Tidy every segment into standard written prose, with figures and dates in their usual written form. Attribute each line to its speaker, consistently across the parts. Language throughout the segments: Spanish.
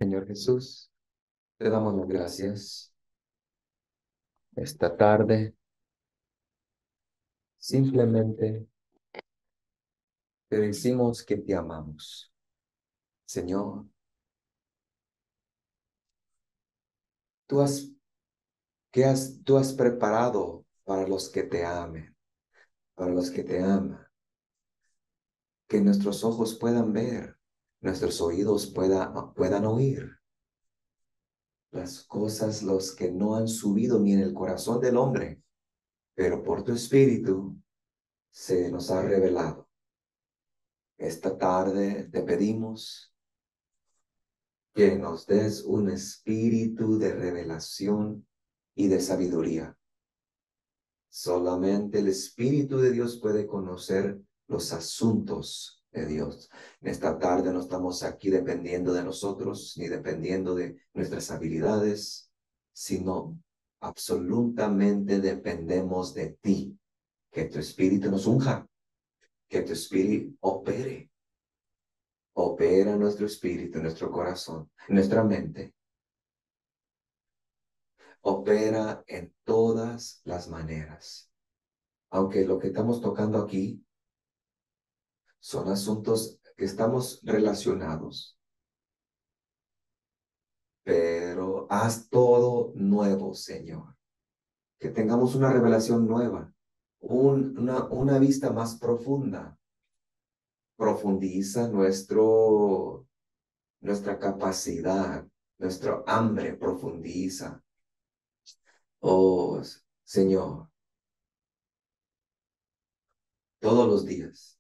Speaker 1: Señor Jesús, te damos las gracias esta tarde. Simplemente te decimos que te amamos. Señor, tú has, tú has preparado para los que te amen, para los que te aman, que nuestros ojos puedan ver, nuestros oídos puedan oír las cosas, los que no han subido ni en el corazón del hombre, pero por tu Espíritu se nos ha revelado. Esta tarde te pedimos que nos des un espíritu de revelación y de sabiduría. Solamente el Espíritu de Dios puede conocer los asuntos de Dios. En esta tarde no estamos aquí dependiendo de nosotros, ni dependiendo de nuestras habilidades, sino absolutamente dependemos de ti. Que tu Espíritu nos unja, que tu Espíritu opere. Opera nuestro espíritu, nuestro corazón, nuestra mente. Opera en todas las maneras. Aunque lo que estamos tocando aquí son asuntos que estamos relacionados, pero haz todo nuevo, Señor. Que tengamos una revelación nueva, una vista más profunda. Profundiza nuestra capacidad, nuestro hambre profundiza. Oh, Señor, todos los días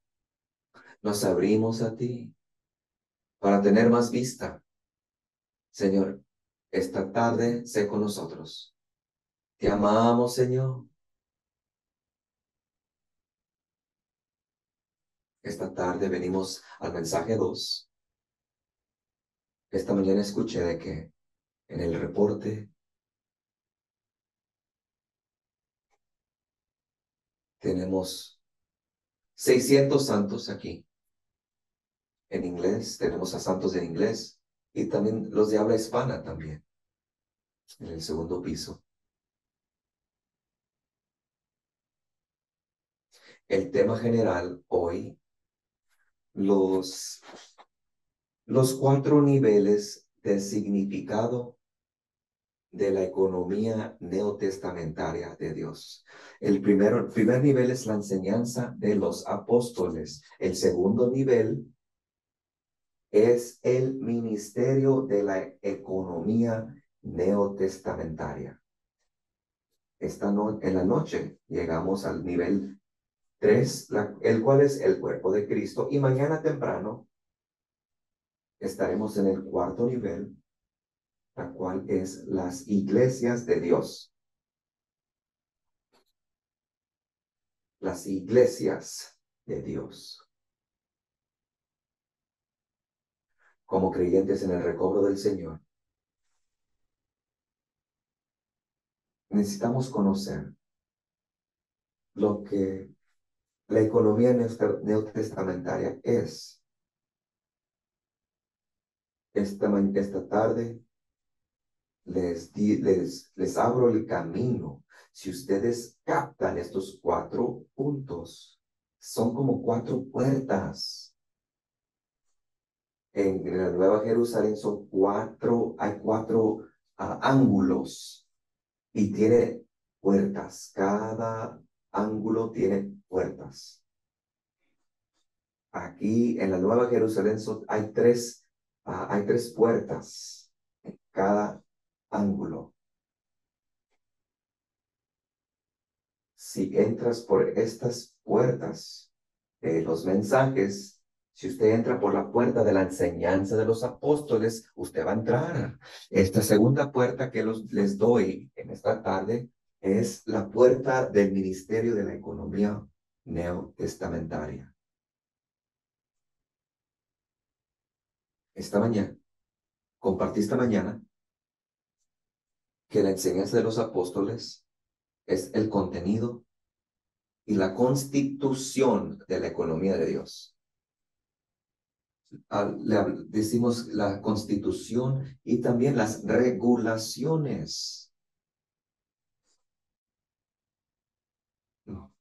Speaker 1: nos abrimos a ti para tener más vista. Señor, esta tarde sé con nosotros. Te amamos, Señor. Esta tarde venimos al mensaje 2. Esta mañana escuché de que en el reporte tenemos 600 santos aquí. En inglés, tenemos a santos en inglés y también los de habla hispana también, en el segundo piso. El tema general hoy, los 4 niveles de significado de la economía neotestamentaria de Dios. El primer nivel es la enseñanza de los apóstoles. El segundo nivel es el ministerio de la economía neotestamentaria. En la noche llegamos al nivel 3, el cual es el cuerpo de Cristo, y mañana temprano estaremos en el cuarto nivel, la cual es las iglesias de Dios. Las iglesias de Dios. Como creyentes en el recobro del Señor, necesitamos conocer lo que la economía neotestamentaria es. Esta tarde les abro el camino. Si ustedes captan estos 4 puntos, son como 4 puertas. En la Nueva Jerusalén hay 4 ángulos y tiene puertas. Cada ángulo tiene puertas. Aquí en la Nueva Jerusalén hay 3 puertas en cada ángulo. Si entras por estas puertas de los mensajes, si usted entra por la puerta de la enseñanza de los apóstoles, usted va a entrar. Esta segunda puerta que les doy en esta tarde es la puerta del ministerio de la economía neotestamentaria. Compartí esta mañana que la enseñanza de los apóstoles es el contenido y la constitución de la economía de Dios. decimos la Constitución y también las regulaciones. No,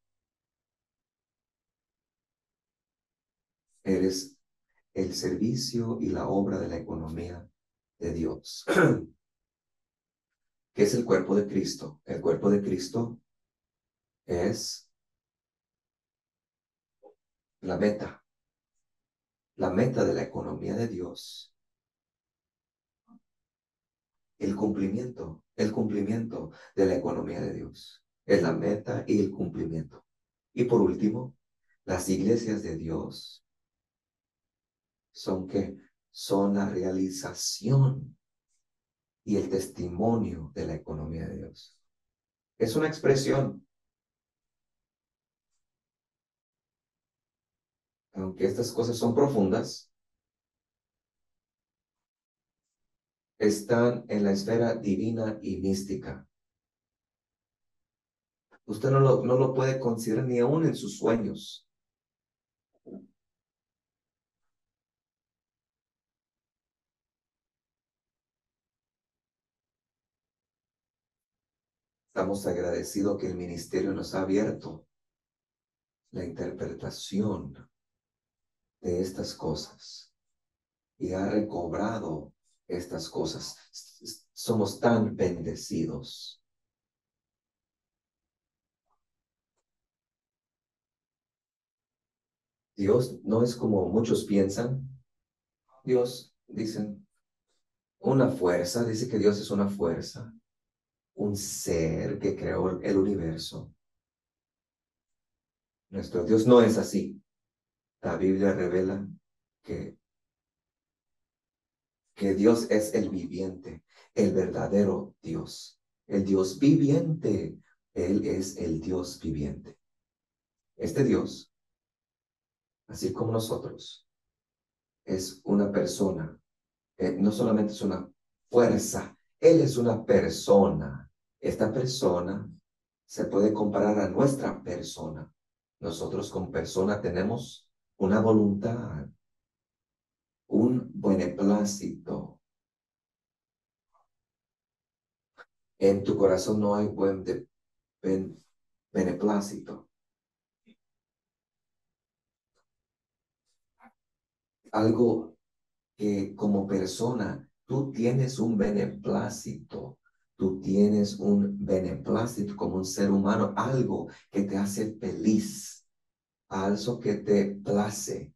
Speaker 1: eres el servicio y la obra de la economía de Dios, que es el cuerpo de Cristo. El cuerpo de Cristo es la meta de la economía de Dios, el cumplimiento de la economía de Dios. Es la meta y el cumplimiento. Y por último, las iglesias de Dios son que son la realización y el testimonio de la economía de Dios. Es una expresión, aunque estas cosas son profundas, están en la esfera divina y mística. Usted no lo puede considerar ni aún en sus sueños. Estamos agradecidos que el ministerio nos ha abierto la interpretación de estas cosas y ha recobrado estas cosas. Somos tan bendecidos. Dios no es como muchos piensan. Dios, dicen, una fuerza, dice que Dios es una fuerza, un ser que creó el universo. Nuestro Dios no es así. La Biblia revela que, que Dios es el viviente, el verdadero Dios, el Dios viviente. Él es el Dios viviente. Este Dios, así como nosotros, es una persona. No solamente es una fuerza, Él es una persona. Esta persona se puede comparar a nuestra persona. Nosotros como persona tenemos una voluntad, un beneplácito. En tu corazón no hay beneplácito. Algo que como persona tú tienes un beneplácito. Tú tienes un beneplácito como un ser humano, algo que te hace feliz, algo que te place.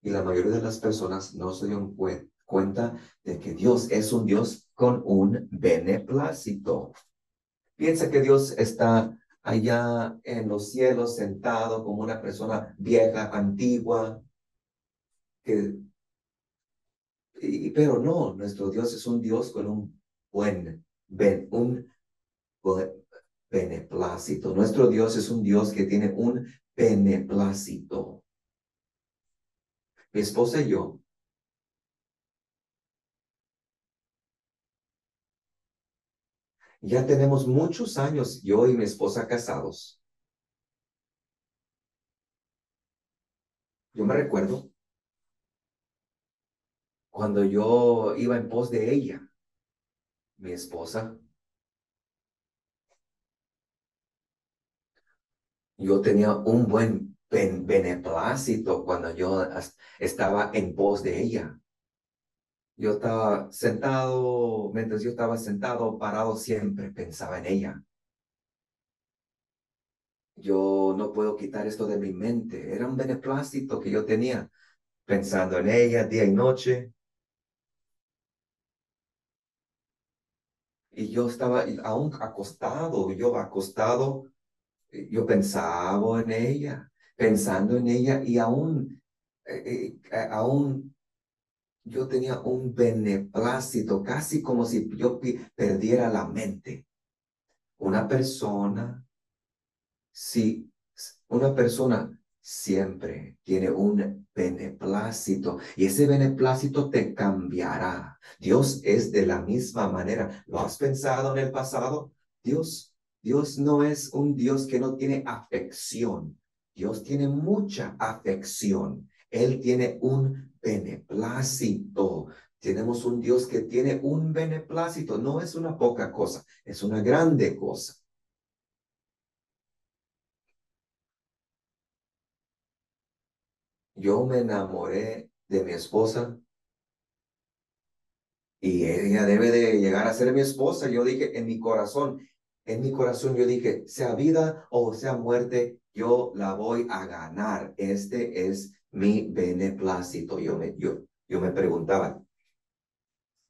Speaker 1: Y la mayoría de las personas no se dieron cuenta de que Dios es un Dios con un beneplácito. Piensa que Dios está allá en los cielos sentado como una persona vieja, antigua, pero no, nuestro Dios es un Dios con un buen beneplácito. Nuestro Dios es un Dios que tiene un beneplácito. Mi esposa y yo ya tenemos muchos años, yo y mi esposa casados. Yo me recuerdo cuando yo iba en pos de ella, mi esposa, yo tenía un buen beneplácito cuando yo estaba en pos de ella. Yo estaba sentado, mientras yo estaba sentado, parado, siempre pensaba en ella. Yo no puedo quitar esto de mi mente. Era un beneplácito que yo tenía, pensando en ella día y noche. Y yo estaba aún acostado, yo pensaba en ella, pensando en ella y aún yo tenía un beneplácito, casi como si yo perdiera la mente. Una persona, si una persona siempre tiene un beneplácito y ese beneplácito te cambiará. Dios es de la misma manera. ¿Lo has pensado en el pasado? Dios no es un Dios que no tiene afección. Dios tiene mucha afección. Él tiene un beneplácito. Tenemos un Dios que tiene un beneplácito. No es una poca cosa, es una grande cosa. Yo me enamoré de mi esposa y ella debe de llegar a ser mi esposa. Yo dije en mi corazón yo dije, sea vida o sea muerte, yo la voy a ganar. Este es mi beneplácito. Yo me preguntaba,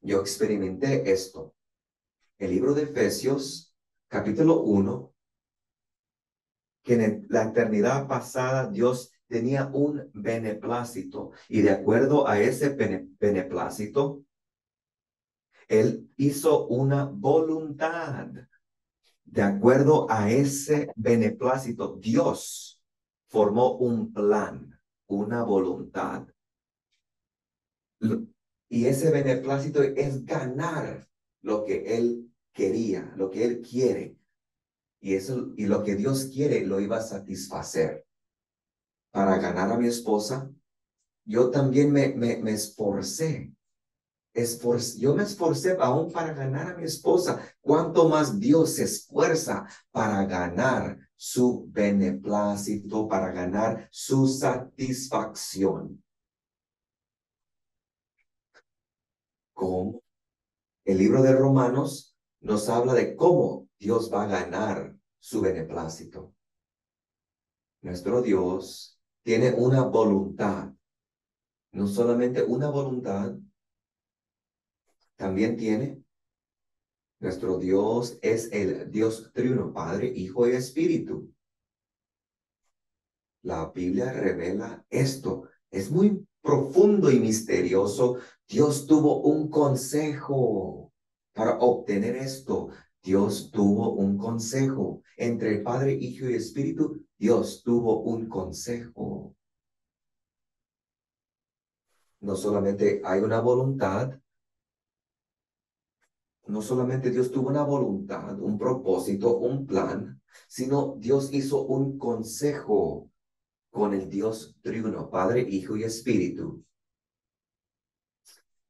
Speaker 1: yo experimenté esto. El libro de Efesios, capítulo 1, que en la eternidad pasada Dios tenía un beneplácito y de acuerdo a ese beneplácito, Él hizo una voluntad. De acuerdo a ese beneplácito, Dios formó un plan, una voluntad. Y ese beneplácito es ganar lo que Él quería, lo que Él quiere. Y lo que Dios quiere lo iba a satisfacer. Para ganar a mi esposa, yo también me esforcé. Yo me esforcé aún para ganar a mi esposa. ¿Cuánto más Dios se esfuerza para ganar su beneplácito, para ganar su satisfacción? ¿Cómo? El libro de Romanos nos habla de cómo Dios va a ganar su beneplácito. Nuestro Dios tiene una voluntad, no solamente una voluntad, también tiene. Nuestro Dios es el Dios triuno, Padre, Hijo y Espíritu. La Biblia revela esto. Es muy profundo y misterioso. Dios tuvo un consejo para obtener esto. Dios tuvo un consejo. Entre el Padre, Hijo y Espíritu, Dios tuvo un consejo. No solamente hay una voluntad, no solamente Dios tuvo una voluntad, un propósito, un plan, sino Dios hizo un consejo con el Dios triuno, Padre, Hijo y Espíritu.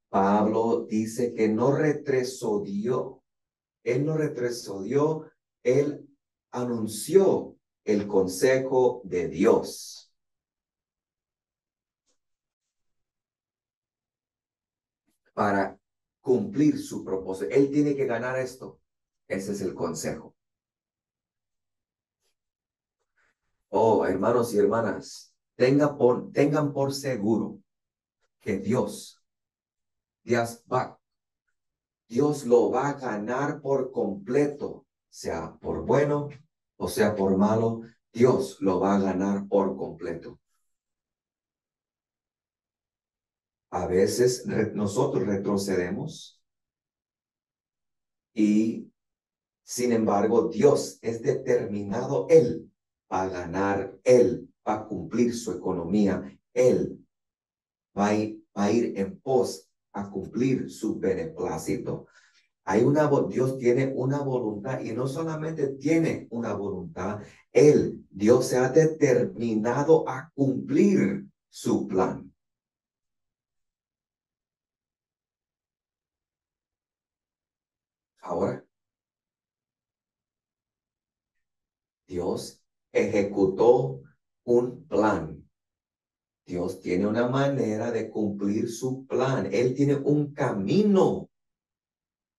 Speaker 1: Pablo dice que no retrocedió, él no retrocedió, él anunció el consejo de Dios para cumplir su propósito. Él tiene que ganar esto. Ese es el consejo. Oh, hermanos y hermanas, tengan por seguro que Dios va, Dios lo va a ganar por completo, sea por bueno o sea por malo, Dios lo va a ganar por completo. A veces nosotros retrocedemos y sin embargo Dios es determinado, Él va a ganar, Él va a cumplir su economía, Él va a ir en pos a cumplir su beneplácito. Dios tiene una voluntad y no solamente tiene una voluntad, Dios se ha determinado a cumplir su plan. Ahora, Dios ejecutó un plan. Dios tiene una manera de cumplir su plan. Él tiene un camino,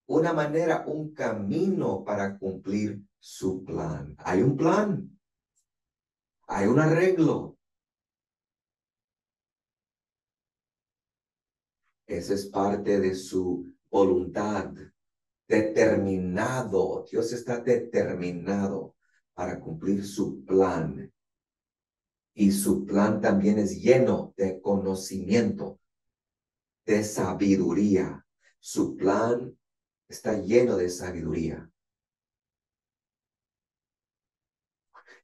Speaker 1: una manera, un camino para cumplir su plan. Hay un plan, hay un arreglo. Esa es parte de su voluntad. Determinado, Dios está determinado para cumplir su plan. Y su plan también es lleno de conocimiento, de sabiduría. Su plan está lleno de sabiduría.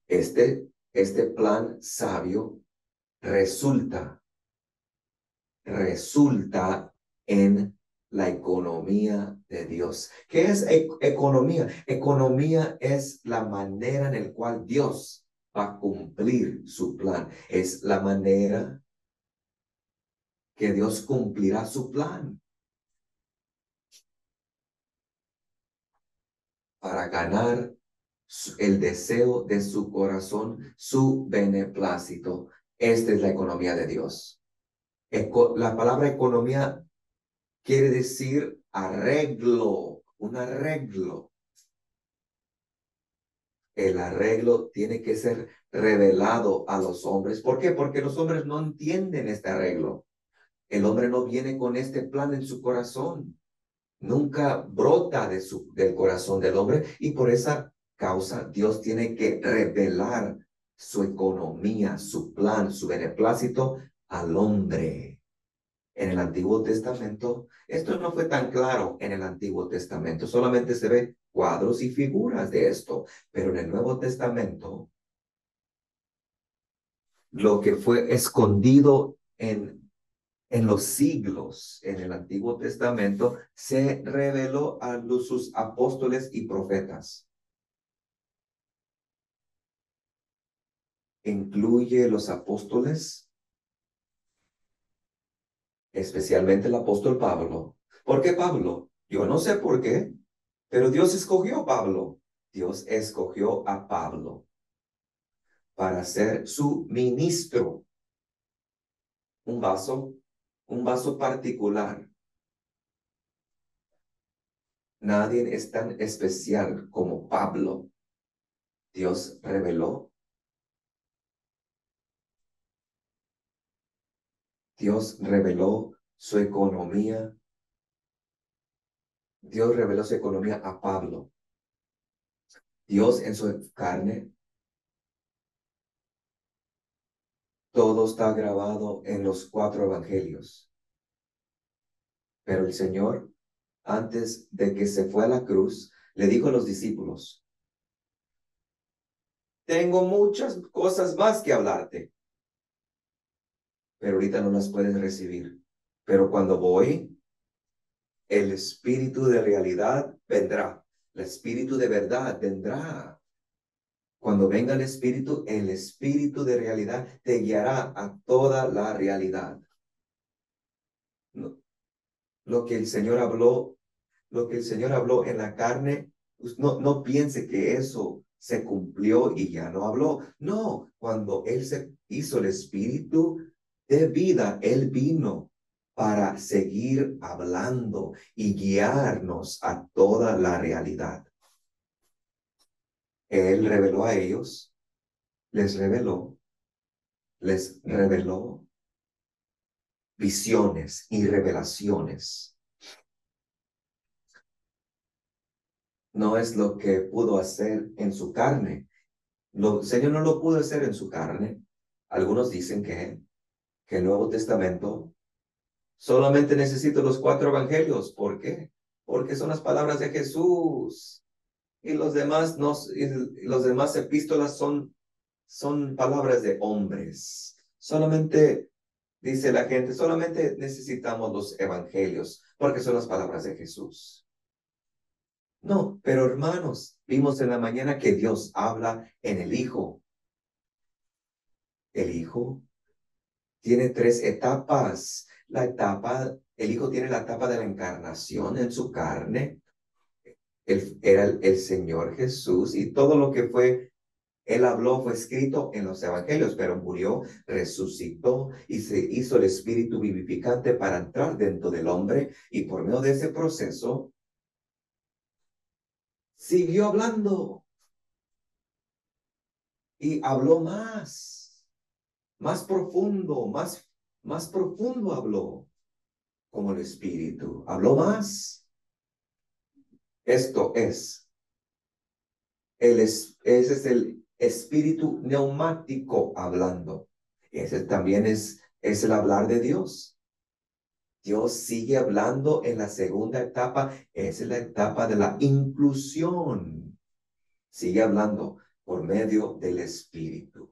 Speaker 1: Este plan sabio resulta en la economía de Dios. ¿Qué es economía? Economía es la manera en la cual Dios va a cumplir su plan. Es la manera que Dios cumplirá su plan para ganar el deseo de su corazón, su beneplácito. Esta es la economía de Dios. La palabra economía quiere decir arreglo, un arreglo. El arreglo tiene que ser revelado a los hombres. ¿Por qué? Porque los hombres no entienden este arreglo. El hombre no viene con este plan en su corazón. Nunca brota del corazón del hombre y por esa causa Dios tiene que revelar su economía, su plan, su beneplácito al hombre. En el Antiguo Testamento, esto no fue tan claro en el Antiguo Testamento, solamente se ve cuadros y figuras de esto, pero en el Nuevo Testamento, lo que fue escondido en los siglos en el Antiguo Testamento se reveló a sus apóstoles y profetas. Incluye los apóstoles, especialmente el apóstol Pablo. ¿Por qué Pablo? Yo no sé por qué, pero Dios escogió a Pablo. Dios escogió a Pablo para ser su ministro, un un vaso particular. Nadie es tan especial como Pablo. Dios reveló Dios reveló su economía. Dios reveló su economía a Pablo. Dios en su carne. Todo está grabado en los 4 evangelios. Pero el Señor, antes de que se fue a la cruz, le dijo a los discípulos, tengo muchas cosas más que hablarte, pero ahorita no las puedes recibir. Pero cuando voy, el Espíritu de realidad vendrá. El Espíritu de verdad vendrá. Cuando venga el Espíritu de realidad te guiará a toda la realidad. No, lo que el Señor habló, lo que el Señor habló en la carne, pues no piense que eso se cumplió y ya no habló. No, cuando Él se hizo el Espíritu de vida, Él vino para seguir hablando y guiarnos a toda la realidad. Él reveló a ellos, les reveló visiones y revelaciones. No es lo que pudo hacer en su carne. El Señor no lo pudo hacer en su carne. Algunos dicen que el Nuevo Testamento solamente necesita los 4 evangelios. ¿Por qué? Porque son las palabras de Jesús. Y los demás, y los demás epístolas son palabras de hombres. Solamente dice la gente, solamente necesitamos los evangelios, porque son las palabras de Jesús. No, pero hermanos, vimos en la mañana que Dios habla en el Hijo. El Hijo tiene 3 etapas. El Hijo tiene la etapa de la encarnación en su carne. Él era el Señor Jesús y todo lo que Él habló, fue escrito en los evangelios, pero murió, resucitó y se hizo el espíritu vivificante para entrar dentro del hombre y por medio de ese proceso siguió hablando y habló más profundo, más profundo habló como el espíritu, habló más. Esto ese es el espíritu neumático hablando. Ese también es el hablar de Dios. Dios sigue hablando en la segunda etapa, esa es la etapa de la inclusión. Sigue hablando por medio del Espíritu.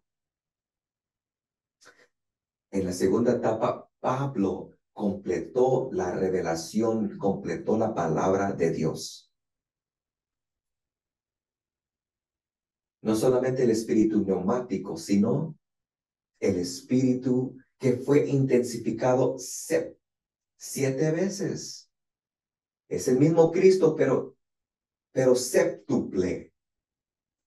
Speaker 1: En la segunda etapa, Pablo completó la revelación, completó la palabra de Dios. No solamente el espíritu neumático, sino el espíritu que fue intensificado 7 veces. Es el mismo Cristo, pero séptuple.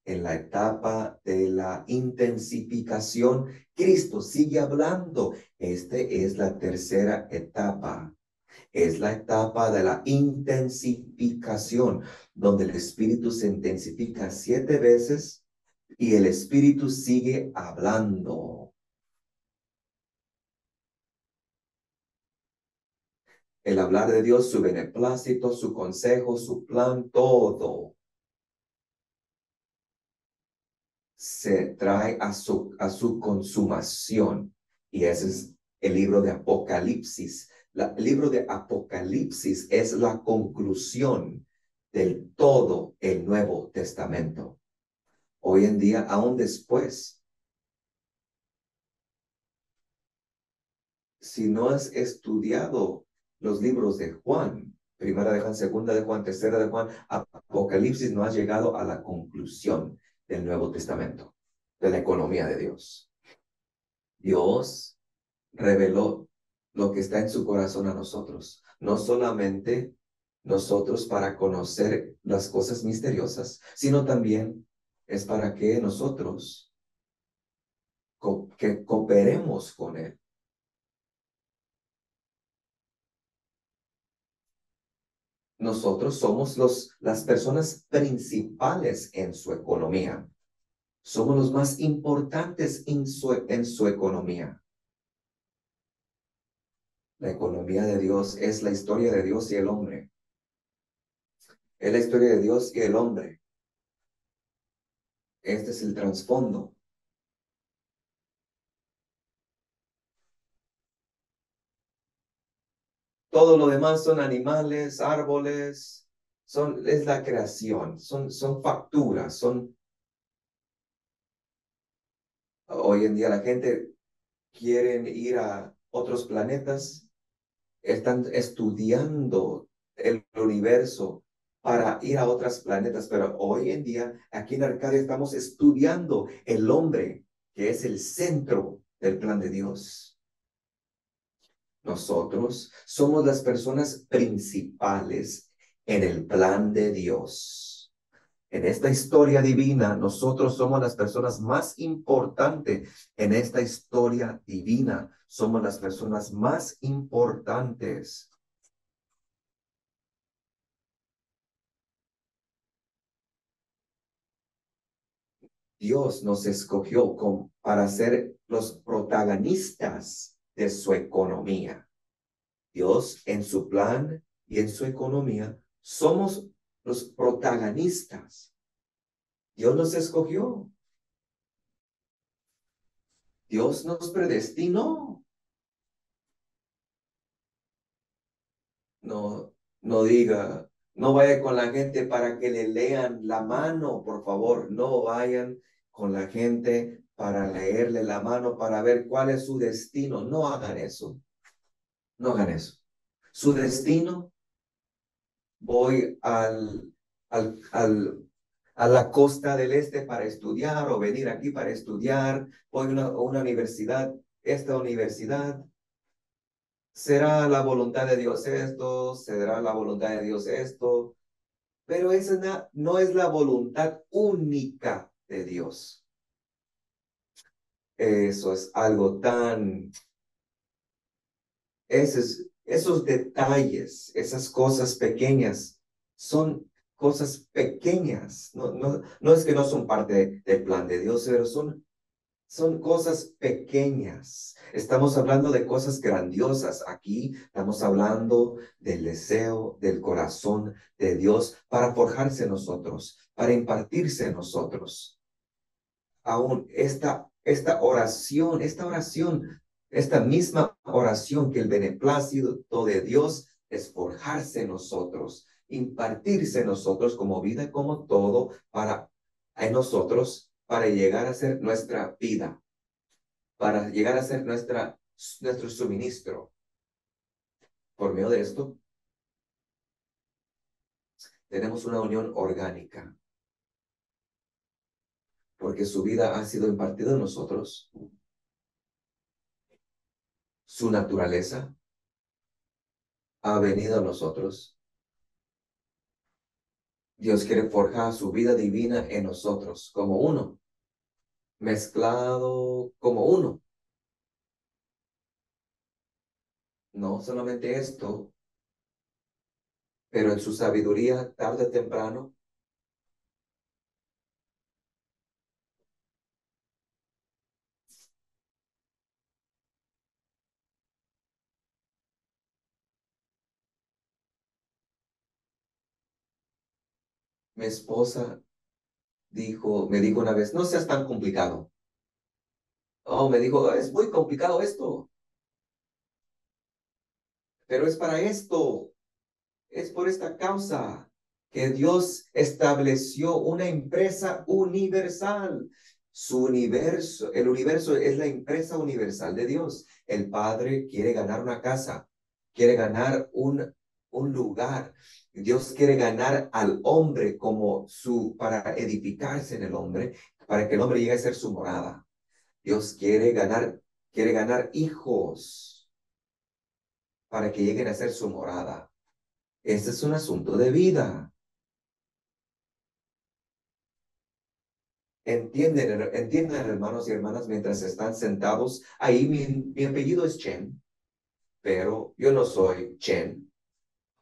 Speaker 1: En la etapa de la intensificación, Cristo sigue hablando. Esta es la tercera etapa. Es la etapa de la intensificación, donde el Espíritu se intensifica 7 veces y el Espíritu sigue hablando. El hablar de Dios, su beneplácito, su consejo, su plan, todo se trae a su consumación. Y ese es el libro de Apocalipsis. El libro de Apocalipsis es la conclusión del todo el Nuevo Testamento. Hoy en día, aún después, si no has estudiado los libros de Juan, primera de Juan, segunda de Juan, tercera de Juan, Apocalipsis, no has llegado a la conclusión del Nuevo Testamento, de la economía de Dios. Dios reveló lo que está en su corazón a nosotros, no solamente nosotros para conocer las cosas misteriosas, sino también es para que nosotros que cooperemos con Él. Nosotros somos las personas principales en su economía. Somos los más importantes en su economía. La economía de Dios es la historia de Dios y el hombre. Es la historia de Dios y el hombre. Este es el trasfondo. Todo lo demás son animales, árboles, es la creación, son facturas, hoy en día la gente quiere ir a otros planetas, están estudiando el universo para ir a otros planetas, pero hoy en día aquí en Arcadia estamos estudiando el hombre, que es el centro del plan de Dios. Nosotros somos las personas principales en el plan de Dios. En esta historia divina, nosotros somos las personas más importantes en esta historia divina. Somos las personas más importantes. Dios nos escogió para ser los protagonistas de su economía. Dios en su plan y en su economía somos los protagonistas. Dios nos escogió. Dios nos predestinó. No, no diga, no vaya con la gente para que le lean la mano, por favor. No vayan con la gente para leerle la mano, para ver cuál es su destino. No hagan eso. No hagan eso. Su destino, voy a la costa del este para estudiar o venir aquí para estudiar. Voy a una universidad. Esta universidad será la voluntad de Dios esto, será la voluntad de Dios esto, pero esa no es la voluntad única de Dios. Eso es algo tan, esos detalles, esas cosas pequeñas, son cosas pequeñas. No es que no son parte del plan de Dios, pero son cosas pequeñas. Estamos hablando de cosas grandiosas. Aquí estamos hablando del deseo del corazón de Dios para forjarse en nosotros, para impartirse en nosotros. Aún esta misma oración que el beneplácito de Dios es forjarse en nosotros, impartirse en nosotros como vida y como todo en nosotros para llegar a ser nuestra vida, para llegar a ser nuestro suministro. Por medio de esto, tenemos una unión orgánica, porque su vida ha sido impartida en nosotros su naturaleza ha venido a nosotros. Dios quiere forjar su vida divina en nosotros como uno, mezclado como uno. No solamente esto, pero en su sabiduría, tarde o temprano, mi esposa me dijo una vez, no seas tan complicado. Oh, me dijo, es muy complicado esto, pero es para esto, es por esta causa que Dios estableció una empresa universal. Su universo, el universo es la empresa universal de Dios. El Padre quiere ganar una casa, quiere ganar un lugar. Dios quiere ganar al hombre como para edificarse en el hombre, para que el hombre llegue a ser su morada. Dios quiere ganar hijos para que lleguen a ser su morada. Este es un asunto de vida. Entienden, hermanos y hermanas, mientras están sentados ahí, mi apellido es Chen, pero yo no soy Chen.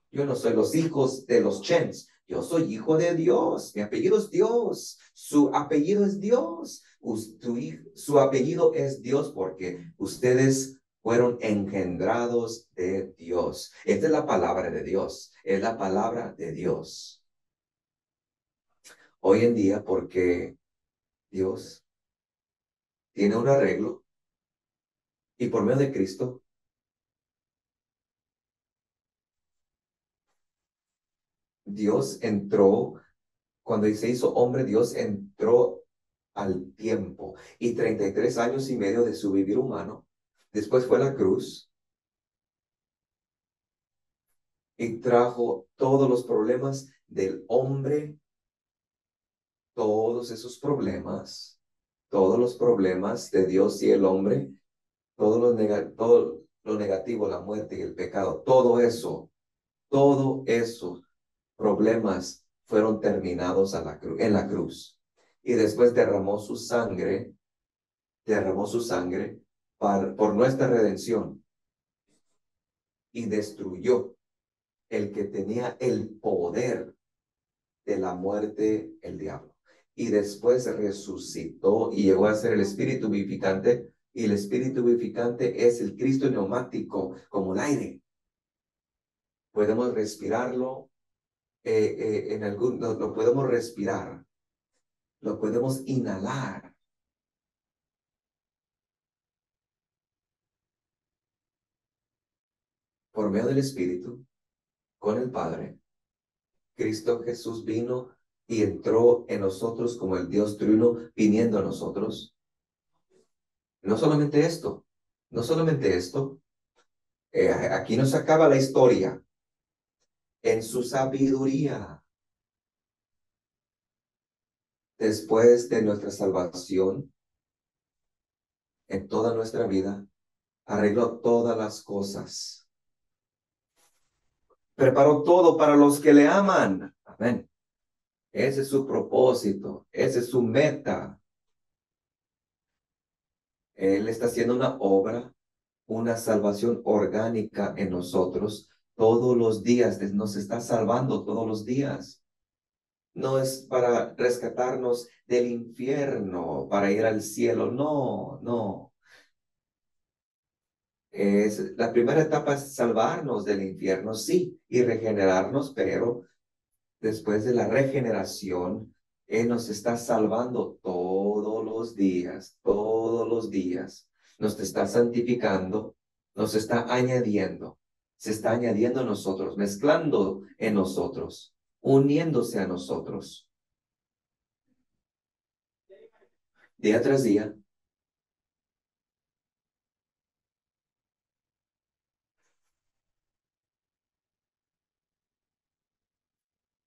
Speaker 1: Yo no soy los hijos de los Chens. Yo soy hijo de Dios. Mi apellido es Dios. Su apellido es Dios. Su apellido es Dios porque ustedes fueron engendrados de Dios. Esta es la palabra de Dios. Es la palabra de Dios. Hoy en día, porque Dios tiene un arreglo y por medio de Cristo, Dios entró, cuando se hizo hombre, Dios entró al tiempo y 33 años y medio de su vivir humano. Después fue la cruz y trajo todos los problemas del hombre, todos los problemas de Dios y el hombre, todo lo negativo, la muerte y el pecado, todo eso problemas fueron terminados en la cruz. Y después derramó su sangre por nuestra redención y destruyó el que tenía el poder de la muerte, el diablo. Y después resucitó y llegó a ser el espíritu vivificante. Y el espíritu vivificante es el Cristo neumático, como el aire. Podemos respirarlo, lo podemos respirar, lo podemos inhalar. Por medio del Espíritu, con el Padre, Cristo Jesús vino y entró en nosotros como el Dios triuno viniendo a nosotros. No solamente esto, no solamente esto, aquí nos acaba la historia. En su sabiduría, después de nuestra salvación, en toda nuestra vida, arregló todas las cosas. Preparó todo para los que le aman. Amén. Ese es su propósito, esa es su meta. Él está haciendo una obra, una salvación orgánica en nosotros todos los días. Nos está salvando todos los días. No es para rescatarnos del infierno, para ir al cielo. No, no. La primera etapa es salvarnos del infierno, sí, y regenerarnos, pero después de la regeneración, Él nos está salvando todos los días, todos los días. Nos está santificando, nos está añadiendo, se está añadiendo a nosotros, mezclando en nosotros, uniéndose a nosotros, día tras día.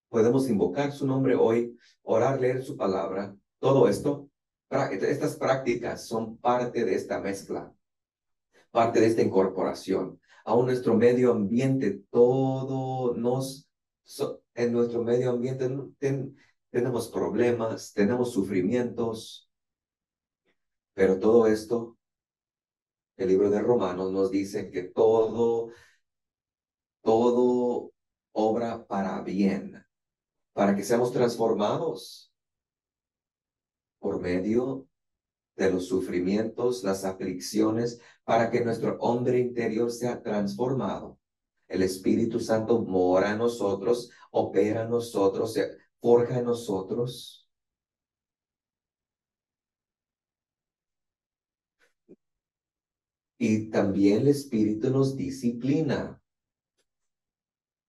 Speaker 1: Podemos invocar su nombre hoy, orar, leer su palabra. Todo esto, estas prácticas son parte de esta mezcla. parte de esta incorporación. Aún nuestro medio ambiente, en nuestro medio ambiente tenemos problemas, tenemos sufrimientos, pero todo esto, el libro de Romanos nos dice que todo obra para bien, para que seamos transformados por medio de los sufrimientos, las aflicciones, para que nuestro hombre interior sea transformado. El Espíritu Santo mora en nosotros, opera en nosotros, se forja en nosotros. Y también el Espíritu nos disciplina.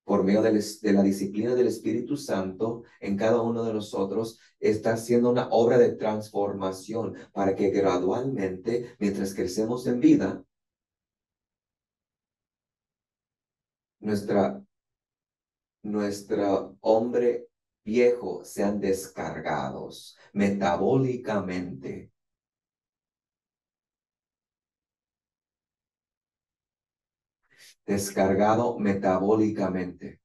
Speaker 1: Por medio de la disciplina del Espíritu Santo en cada uno de nosotros, está haciendo una obra de transformación para que gradualmente, mientras crecemos en vida, nuestra nuestro hombre viejo sean descargados metabólicamente, descargado metabólicamente.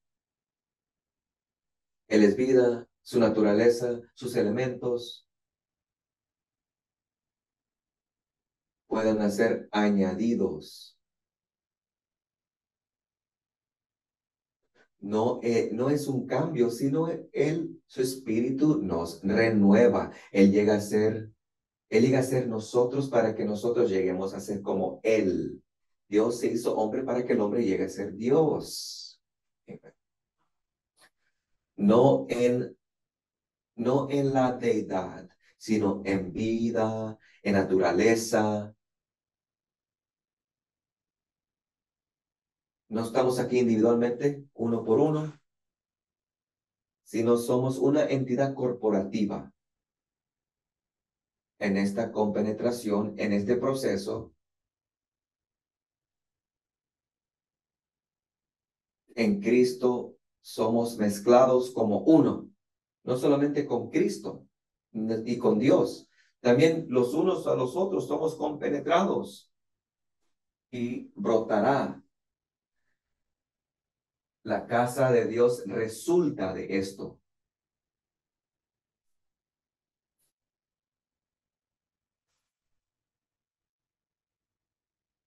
Speaker 1: Él es vida, su naturaleza, sus elementos puedan ser añadidos. No, no es un cambio, sino él, su espíritu nos renueva. Él llega a ser nosotros para que nosotros lleguemos a ser como Él. Dios se hizo hombre para que el hombre llegue a ser Dios. No en, no en la deidad, sino en vida, en naturaleza. No estamos aquí individualmente, uno por uno, sino somos una entidad corporativa en esta compenetración, en este proceso. En Cristo somos mezclados como uno, no solamente con Cristo y con Dios, también los unos a los otros somos compenetrados y brotará. La casa de Dios resulta de esto.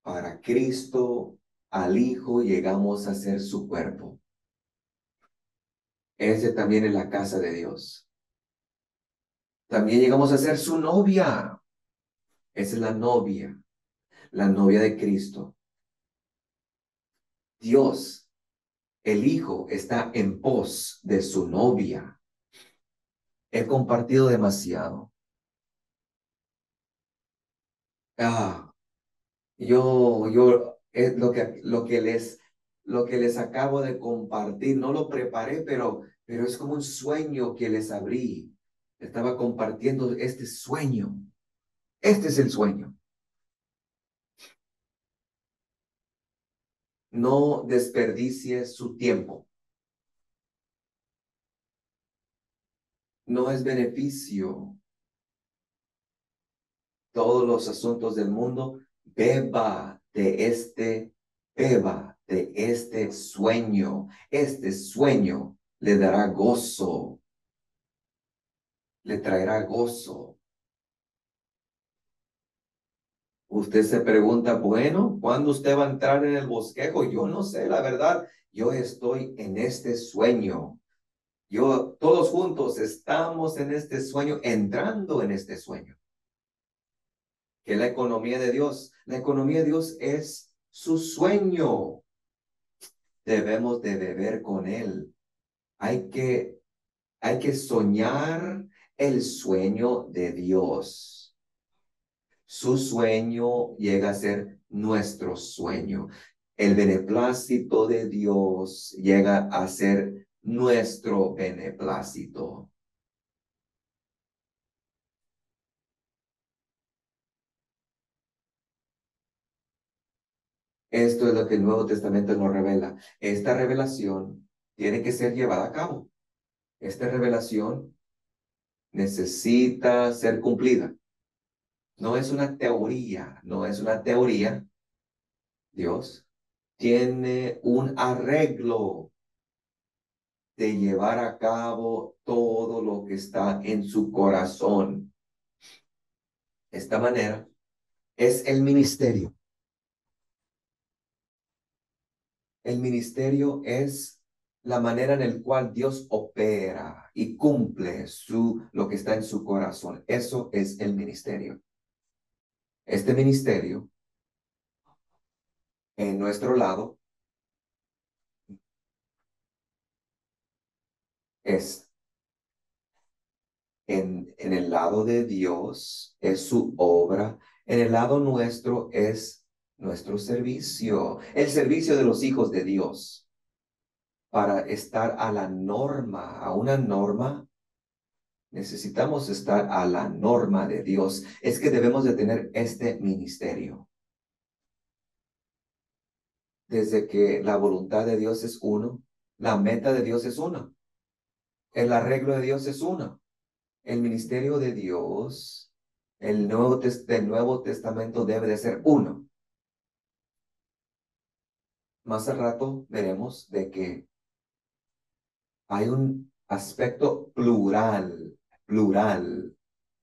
Speaker 1: Para Cristo, al Hijo, llegamos a ser su cuerpo. Ese también es la casa de Dios. También llegamos a ser su novia. Esa es la novia de Cristo. Dios, el Hijo, está en pos de su novia. He compartido demasiado. Ah, es lo que les acabo de compartir, no lo preparé, pero es como un sueño que les abrí. Estaba compartiendo este sueño. Este es el sueño. No desperdicie su tiempo. No es beneficio todos los asuntos del mundo. Beba de este sueño. Este sueño le dará gozo, le traerá gozo. Usted se pregunta, bueno, ¿cuándo usted va a entrar en el bosquejo? Yo no sé, la verdad. Yo estoy en este sueño. Todos juntos estamos en este sueño, entrando en este sueño. Que es la economía de Dios. La economía de Dios es su sueño. Debemos de beber con Él. Hay que, hay que soñar el sueño de Dios. Su sueño llega a ser nuestro sueño. El beneplácito de Dios llega a ser nuestro beneplácito. Esto es lo que el Nuevo Testamento nos revela. Esta revelación tiene que ser llevada a cabo. Esta revelación necesita ser cumplida. No es una teoría, no es una teoría, Dios tiene un arreglo de llevar a cabo todo lo que está en su corazón. Esta manera es el ministerio. El ministerio es la manera en la cual Dios opera y cumple lo que está en su corazón. Eso es el ministerio. Este ministerio, en nuestro lado, es en el lado de Dios, es su obra. En el lado nuestro es nuestro servicio, el servicio de los hijos de Dios. Para estar a la norma, a una norma, necesitamos estar a la norma de Dios. Es que debemos de tener este ministerio. Desde que la voluntad de Dios es uno, la meta de Dios es una, el arreglo de Dios es uno, el ministerio de Dios, del Nuevo Testamento debe de ser uno. Más al rato veremos de que hay un aspecto plural,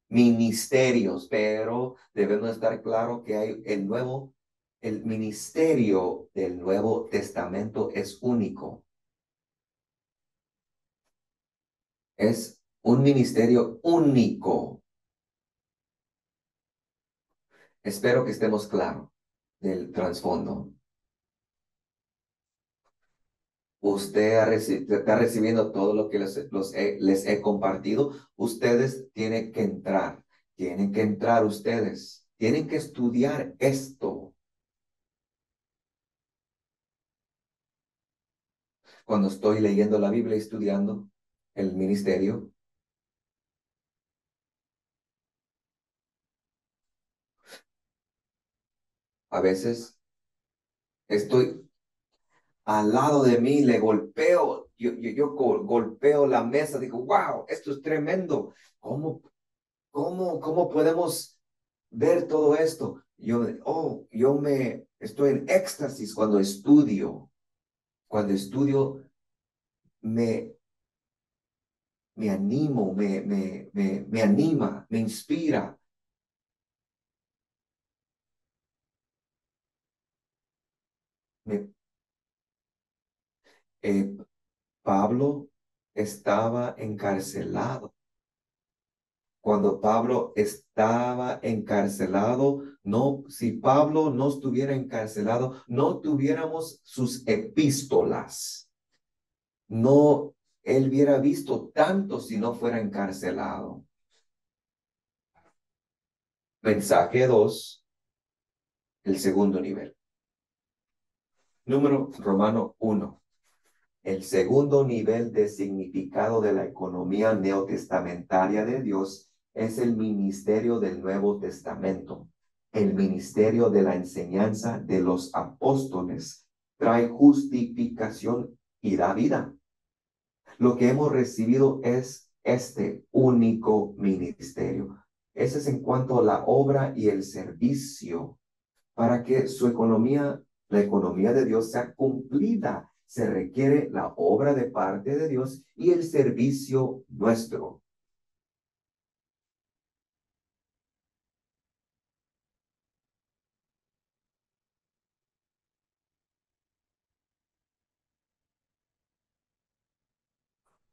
Speaker 1: ministerios, pero debemos estar claro que hay el ministerio del Nuevo Testamento es único. Es un ministerio único. Espero que estemos claros del trasfondo. Usted está recibiendo todo lo que les he compartido. Ustedes tienen que entrar ustedes, tienen que estudiar esto. Cuando estoy leyendo la Biblia y estudiando el ministerio, a veces estoy al lado de mí, le golpeo, golpeo la mesa, digo, wow, esto es tremendo. ¿Cómo podemos ver todo esto? Yo me estoy en éxtasis cuando estudio. Cuando estudio, me, me animo, me anima, me inspira. Me, eh, Pablo estaba encarcelado. Cuando Pablo estaba encarcelado, no, si Pablo no estuviera encarcelado, no tuviéramos sus epístolas. No, él hubiera visto tanto si no fuera encarcelado. Mensaje 2, el segundo nivel. Número Romano 1. El segundo nivel de significado de la economía neotestamentaria de Dios es el ministerio del Nuevo Testamento. El ministerio de la enseñanza de los apóstoles trae justificación y da vida. Lo que hemos recibido es este único ministerio. Ese es en cuanto a la obra y el servicio para que su economía, la economía de Dios sea cumplida. Se requiere la obra de parte de Dios y el servicio nuestro.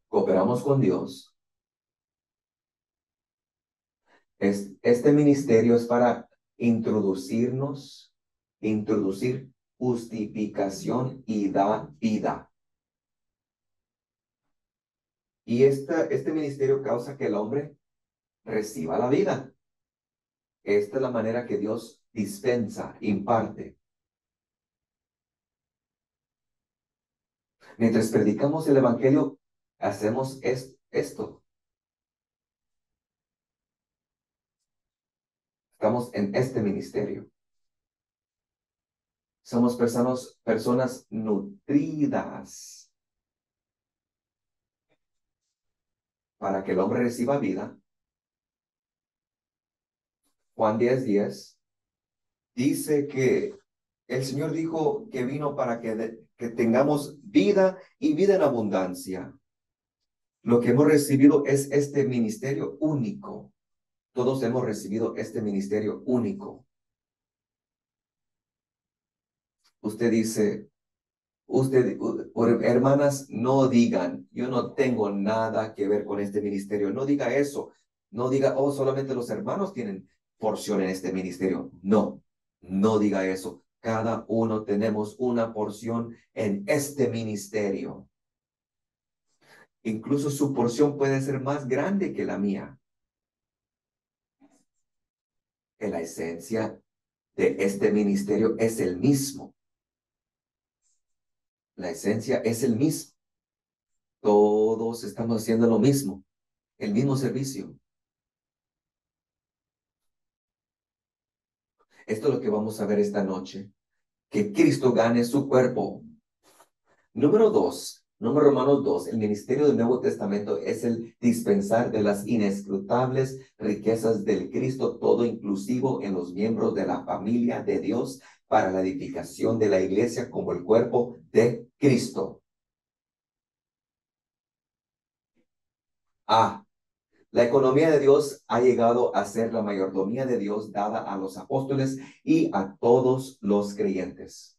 Speaker 1: Cooperamos con Dios. Este ministerio es para introducir justificación y da vida. Y este ministerio causa que el hombre reciba la vida. Esta es la manera que Dios dispensa, imparte. Mientras predicamos el Evangelio, hacemos esto. Estamos en este ministerio. Somos personas nutridas para que el hombre reciba vida. Juan 10:10 dice que El Señor dijo que vino para que tengamos vida y vida en abundancia. Lo que hemos recibido es este ministerio único. Todos hemos recibido este ministerio único. Usted dice, hermanas, no digan, yo no tengo nada que ver con este ministerio. No diga eso. No diga, oh, solamente los hermanos tienen porción en este ministerio. No, no diga eso. Cada uno tenemos una porción en este ministerio. Incluso su porción puede ser más grande que la mía. En la esencia de este ministerio es el mismo. La esencia es el mismo. Todos estamos haciendo lo mismo, el mismo servicio. Esto es lo que vamos a ver esta noche. Que Cristo gane su cuerpo. Número 2, número Romanos 2, el ministerio del Nuevo Testamento es el dispensar de las inescrutables riquezas del Cristo todo inclusivo en los miembros de la familia de Dios para la edificación de la iglesia como el cuerpo de Cristo. A. La economía de Dios ha llegado a ser la mayordomía de Dios dada a los apóstoles y a todos los creyentes.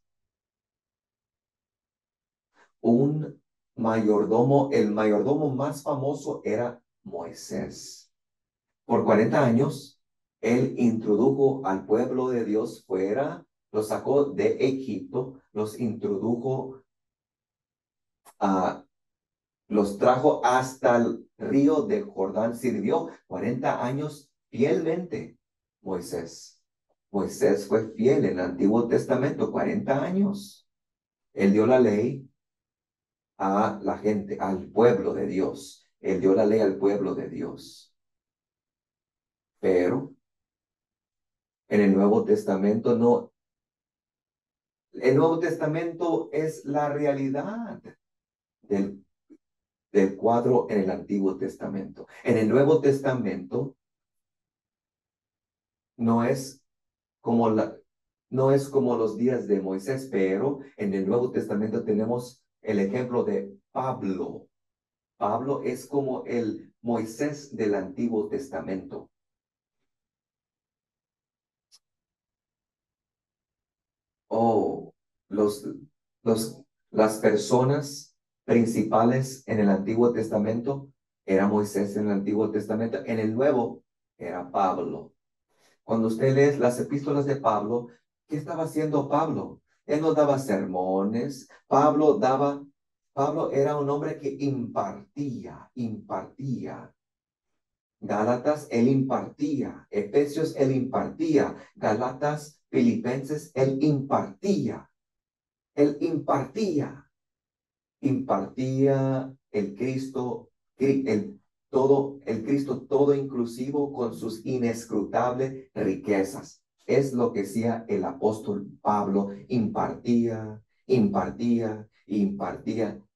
Speaker 1: Un mayordomo, el mayordomo más famoso era Moisés. Por 40 años, él introdujo al pueblo de Dios fuera, los sacó de Egipto, los introdujo a los trajo hasta el río de Jordán. Sirvió 40 años fielmente Moisés. Moisés fue fiel en el Antiguo Testamento, 40 años. Él dio la ley a la gente, al pueblo de Dios. Él dio la ley al pueblo de Dios. Pero en el Nuevo Testamento no. El Nuevo Testamento es la realidad del, del cuadro en el Antiguo Testamento. En el Nuevo Testamento no es como no es como los días de Moisés, pero en el Nuevo Testamento tenemos el ejemplo de Pablo. Pablo es como el Moisés del Antiguo Testamento. Oh, los, los, las personas principales en el Antiguo Testamento era Moisés en el Antiguo Testamento. En el Nuevo era Pablo. Cuando usted lee las epístolas de Pablo, ¿qué estaba haciendo Pablo? Él no daba sermones. Pablo era un hombre que impartía. Gálatas, él impartía. Efesios, él impartía. Gálatas, Filipenses, él impartía. Él impartía el Cristo, el Cristo todo inclusivo con sus inescrutables riquezas. Es lo que hacía el apóstol Pablo, impartía.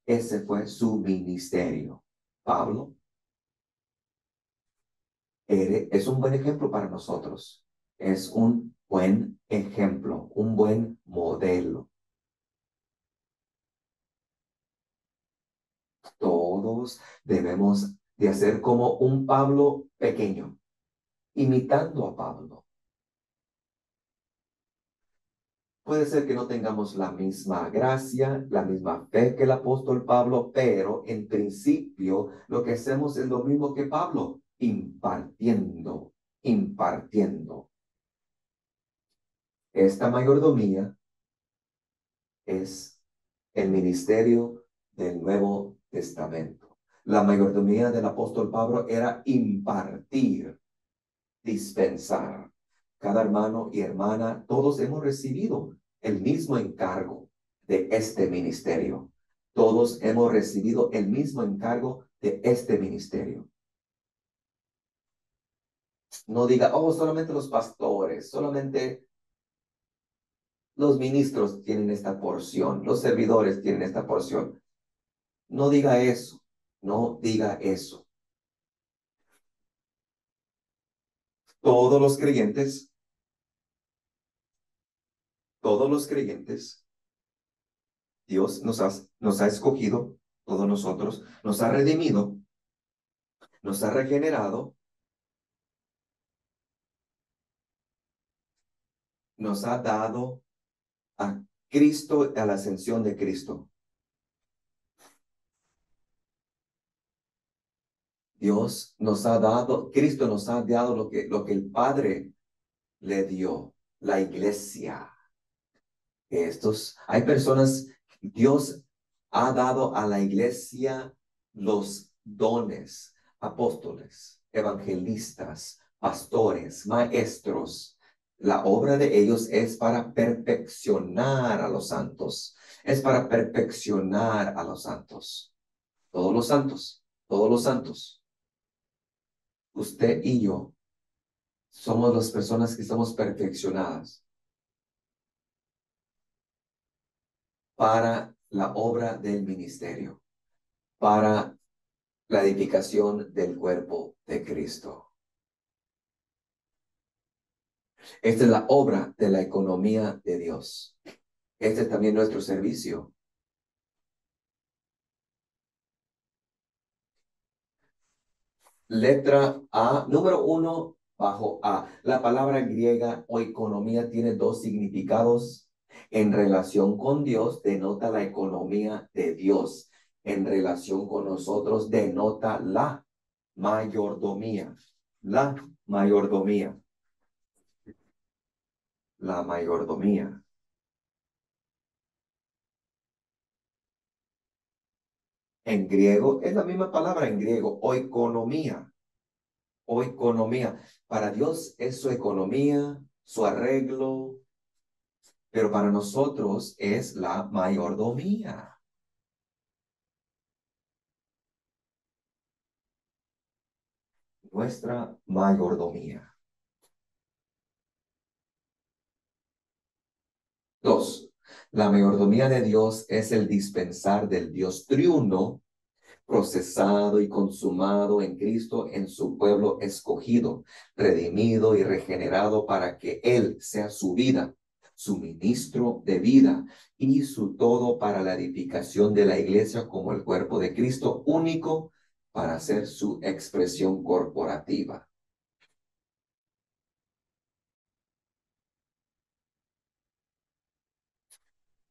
Speaker 1: Ese fue su ministerio. Pablo es un buen ejemplo para nosotros. Es un buen ejemplo, un buen modelo. Todos debemos de hacer como un Pablo pequeño, imitando a Pablo. Puede ser que no tengamos la misma gracia, la misma fe que el apóstol Pablo, pero en principio lo que hacemos es lo mismo que Pablo, impartiendo. Esta mayordomía es el ministerio del Nuevo Testamento. La mayordomía del apóstol Pablo era impartir, dispensar. Cada hermano y hermana, todos hemos recibido el mismo encargo de este ministerio. Todos hemos recibido el mismo encargo de este ministerio. No diga, oh, solamente los pastores, solamente los ministros tienen esta porción, los servidores tienen esta porción. No diga eso, no diga eso. Todos los creyentes todos los creyentes, Dios nos ha escogido, todos nosotros, nos ha redimido, nos ha regenerado, nos ha dado a Cristo, a la ascensión de Cristo. Dios nos ha dado, Cristo nos ha dado lo que el Padre le dio, la iglesia. Hay personas, Dios ha dado a la iglesia los dones, apóstoles, evangelistas, pastores, maestros. La obra de ellos es para perfeccionar a los santos, es para perfeccionar a los santos. Todos los santos, todos los santos. Usted y yo somos las personas que estamos perfeccionadas para la obra del ministerio, para la edificación del cuerpo de Cristo. Esta es la obra de la economía de Dios. Este es también nuestro servicio. Letra A, número 1, bajo A. La palabra griega oikonomía tiene dos significados. En relación con Dios, denota la economía de Dios. En relación con nosotros, denota la mayordomía. La mayordomía. La mayordomía. En griego, es la misma palabra en griego, oikonomía. Oikonomía. Para Dios es su economía, su arreglo, pero para nosotros es la mayordomía. Nuestra mayordomía. 2. La mayordomía de Dios es el dispensar del Dios triuno, procesado y consumado en Cristo en su pueblo escogido, redimido y regenerado para que Él sea su vida, su ministro de vida y su todo para la edificación de la iglesia como el cuerpo de Cristo único para ser su expresión corporativa.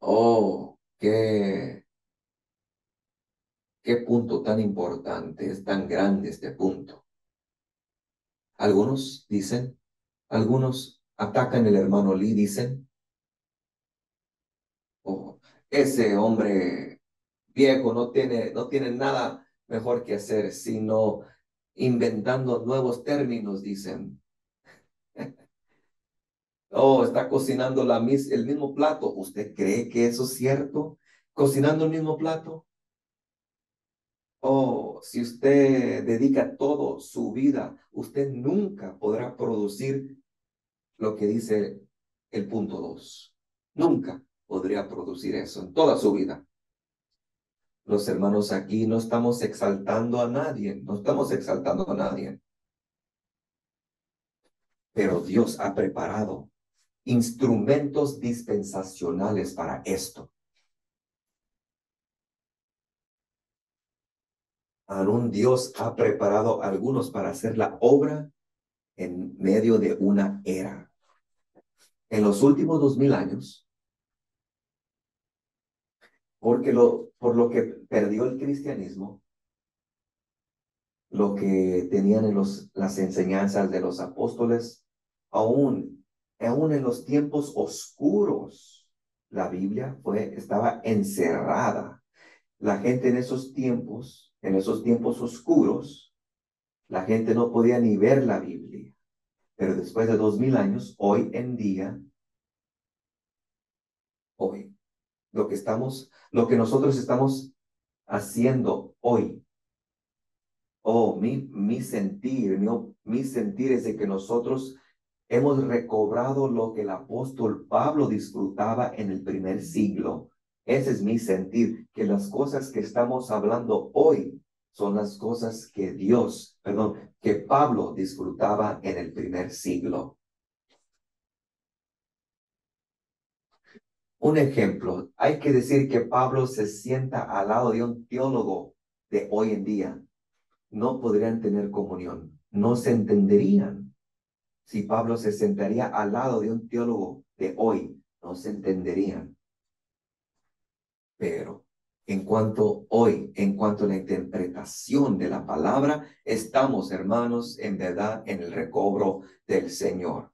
Speaker 1: Oh, qué punto tan importante, es tan grande este punto. Algunos atacan el hermano Lee, dicen, oh, ese hombre viejo no tiene nada mejor que hacer, sino inventando nuevos términos, dicen. Oh, está cocinando el mismo plato. ¿Usted cree que eso es cierto? ¿Cocinando el mismo plato? Oh, si usted dedica todo su vida, usted nunca podrá producir lo que dice el punto 2. Nunca podría producir eso en toda su vida. Los hermanos aquí no estamos exaltando a nadie, no estamos exaltando a nadie, pero Dios ha preparado instrumentos dispensacionales para esto. Aún Dios ha preparado a algunos para hacer la obra en medio de una era. En los últimos 2000 años, por lo que perdió el cristianismo, lo que tenían en las enseñanzas de los apóstoles, aún en los tiempos oscuros, la Biblia estaba encerrada. La gente en esos tiempos oscuros, la gente no podía ni ver la Biblia. Pero después de 2000 años, hoy en día, hoy, lo que nosotros estamos haciendo hoy, mi sentir es de que nosotros hemos recobrado lo que el apóstol Pablo disfrutaba en el primer siglo. Ese es mi sentir, que las cosas que estamos hablando hoy son las cosas que Pablo disfrutaba en el primer siglo. Un ejemplo, hay que decir que Pablo se sienta al lado de un teólogo de hoy en día. No podrían tener comunión, no se entenderían. Si Pablo se sentaría al lado de un teólogo de hoy, no se entenderían. Pero en cuanto a la interpretación de la palabra, estamos, hermanos, en verdad en el recobro del Señor.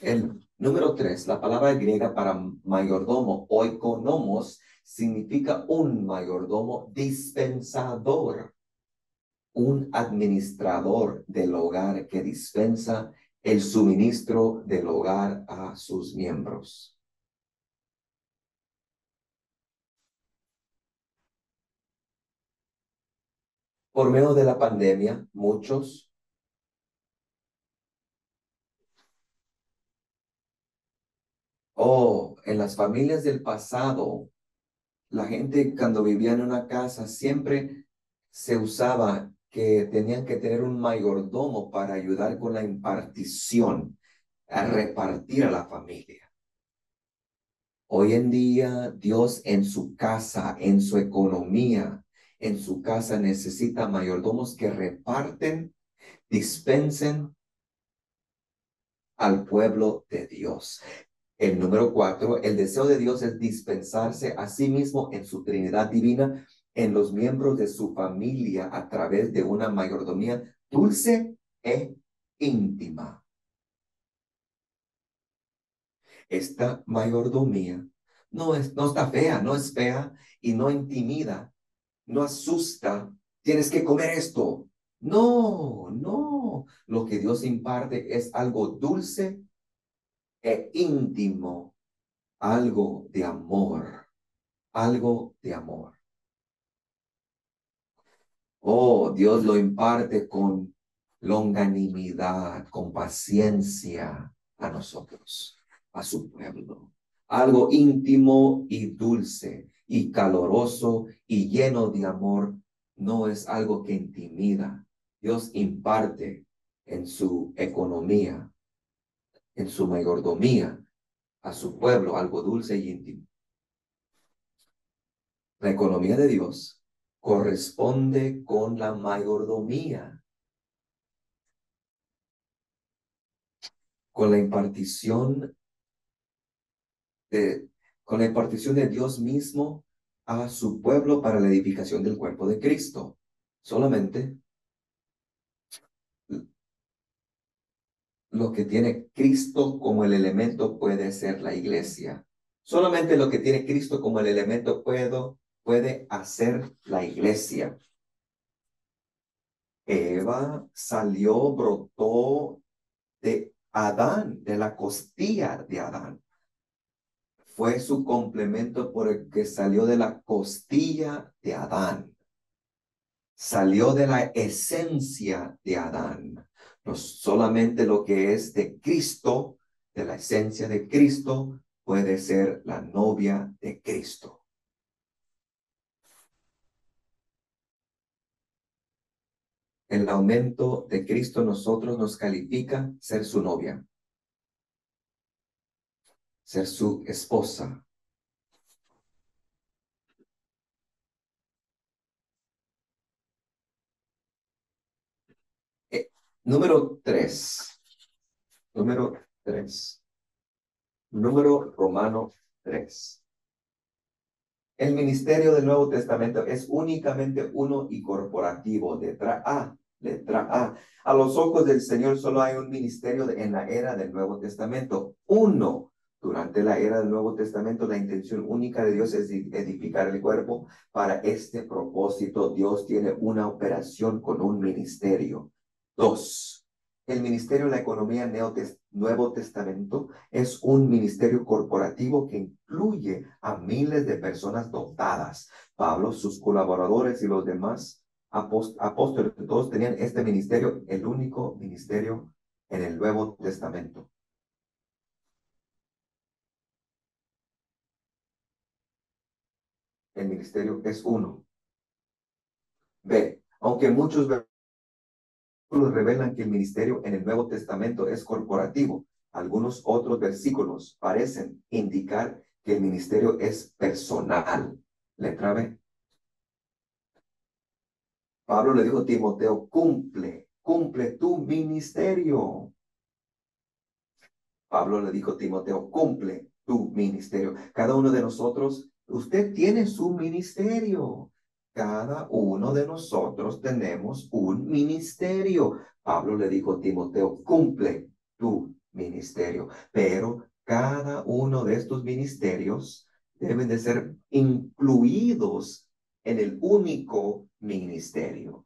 Speaker 1: El número 3, la palabra griega para mayordomo, oikonomos, significa un mayordomo dispensador, un administrador del hogar que dispensa el suministro del hogar a sus miembros. Por medio de la pandemia, muchos, en las familias del pasado, la gente cuando vivía en una casa siempre se usaba que tenían que tener un mayordomo para ayudar con la impartición, a repartir a la familia. Hoy en día, Dios en su casa, en su economía, en su casa necesita mayordomos que reparten, dispensen al pueblo de Dios. El número 4, el deseo de Dios es dispensarse a sí mismo en su Trinidad divina, en los miembros de su familia a través de una mayordomía dulce e íntima. Esta mayordomía no está fea, no es fea y no intimida, no asusta. Tienes que comer esto. No, no. Lo que Dios imparte es algo dulce e íntimo, algo de amor, algo de amor. Oh, Dios lo imparte con longanimidad, con paciencia a nosotros, a su pueblo. Algo íntimo y dulce y caloroso y lleno de amor no es algo que intimida. Dios imparte en su economía, en su mayordomía a su pueblo algo dulce y íntimo. La economía de Dios corresponde con la mayordomía, con la impartición de, con la impartición de Dios mismo a su pueblo para la edificación del cuerpo de Cristo. Solamente lo que tiene Cristo como el elemento puede ser la iglesia. Solamente lo que tiene Cristo como el elemento puede hacer la iglesia. Eva salió, brotó de Adán, de la costilla de Adán. Fue su complemento por el que salió de la costilla de Adán. Salió de la esencia de Adán. No solamente lo que es de Cristo, de la esencia de Cristo, puede ser la novia de Cristo. El aumento de Cristo nosotros nos califica ser su novia, ser su esposa. Eh, número 3. Número 3. Número romano 3. El ministerio del Nuevo Testamento es únicamente uno y corporativo. Letra A. Letra A. A los ojos del Señor solo hay un ministerio en la era del Nuevo Testamento. Uno. Durante la era del Nuevo Testamento, la intención única de Dios es edificar el cuerpo. Para este propósito, Dios tiene una operación con un ministerio. Dos. El ministerio de la economía Nuevo Testamento es un ministerio corporativo que incluye a miles de personas dotadas. Pablo, sus colaboradores y los demás apóstoles, todos tenían este ministerio, el único ministerio en el Nuevo Testamento. El ministerio es uno. B. Aunque muchos versículos revelan que el ministerio en el Nuevo Testamento es corporativo, algunos otros versículos parecen indicar que el ministerio es personal. Letra B. Pablo le dijo a Timoteo, cumple tu ministerio. Pablo le dijo a Timoteo, cumple tu ministerio. Cada uno de nosotros, usted tiene su ministerio. Cada uno de nosotros tenemos un ministerio. Pablo le dijo a Timoteo, cumple tu ministerio. Pero cada uno de estos ministerios deben de ser incluidos en el único ministerio.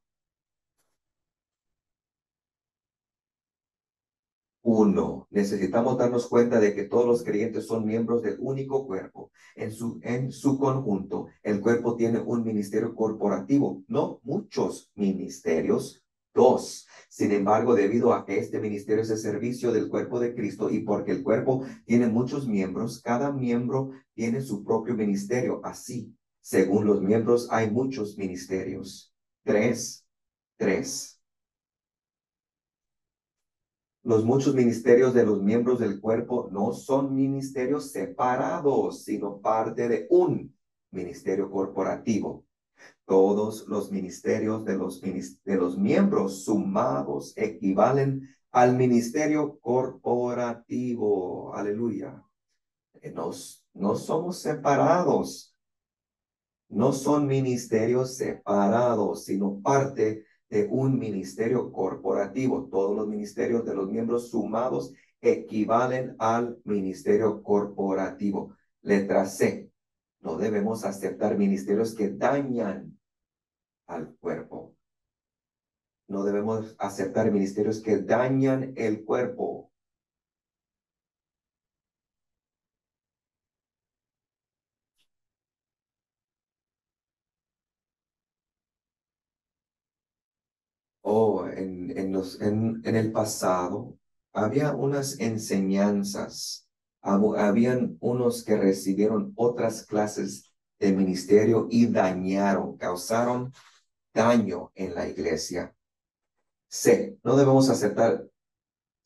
Speaker 1: Uno, necesitamos darnos cuenta de que todos los creyentes son miembros del único cuerpo. En su conjunto, el cuerpo tiene un ministerio corporativo, no muchos ministerios, dos. Sin embargo, debido a que este ministerio es el servicio del cuerpo de Cristo y porque el cuerpo tiene muchos miembros, cada miembro tiene su propio ministerio. Así, según los miembros, hay muchos ministerios. Tres. Los muchos ministerios de los miembros del cuerpo no son ministerios separados, sino parte de un ministerio corporativo. Todos los ministerios de los miembros sumados equivalen al ministerio corporativo. Aleluya. No somos separados. No son ministerios separados, sino parte de un ministerio corporativo. Todos los ministerios de los miembros sumados equivalen al ministerio corporativo. Letra C. No debemos aceptar ministerios que dañan al cuerpo. No debemos aceptar ministerios que dañan el cuerpo. En el pasado había unas enseñanzas, habían unos que recibieron otras clases de ministerio y causaron daño en la iglesia. C, no debemos aceptar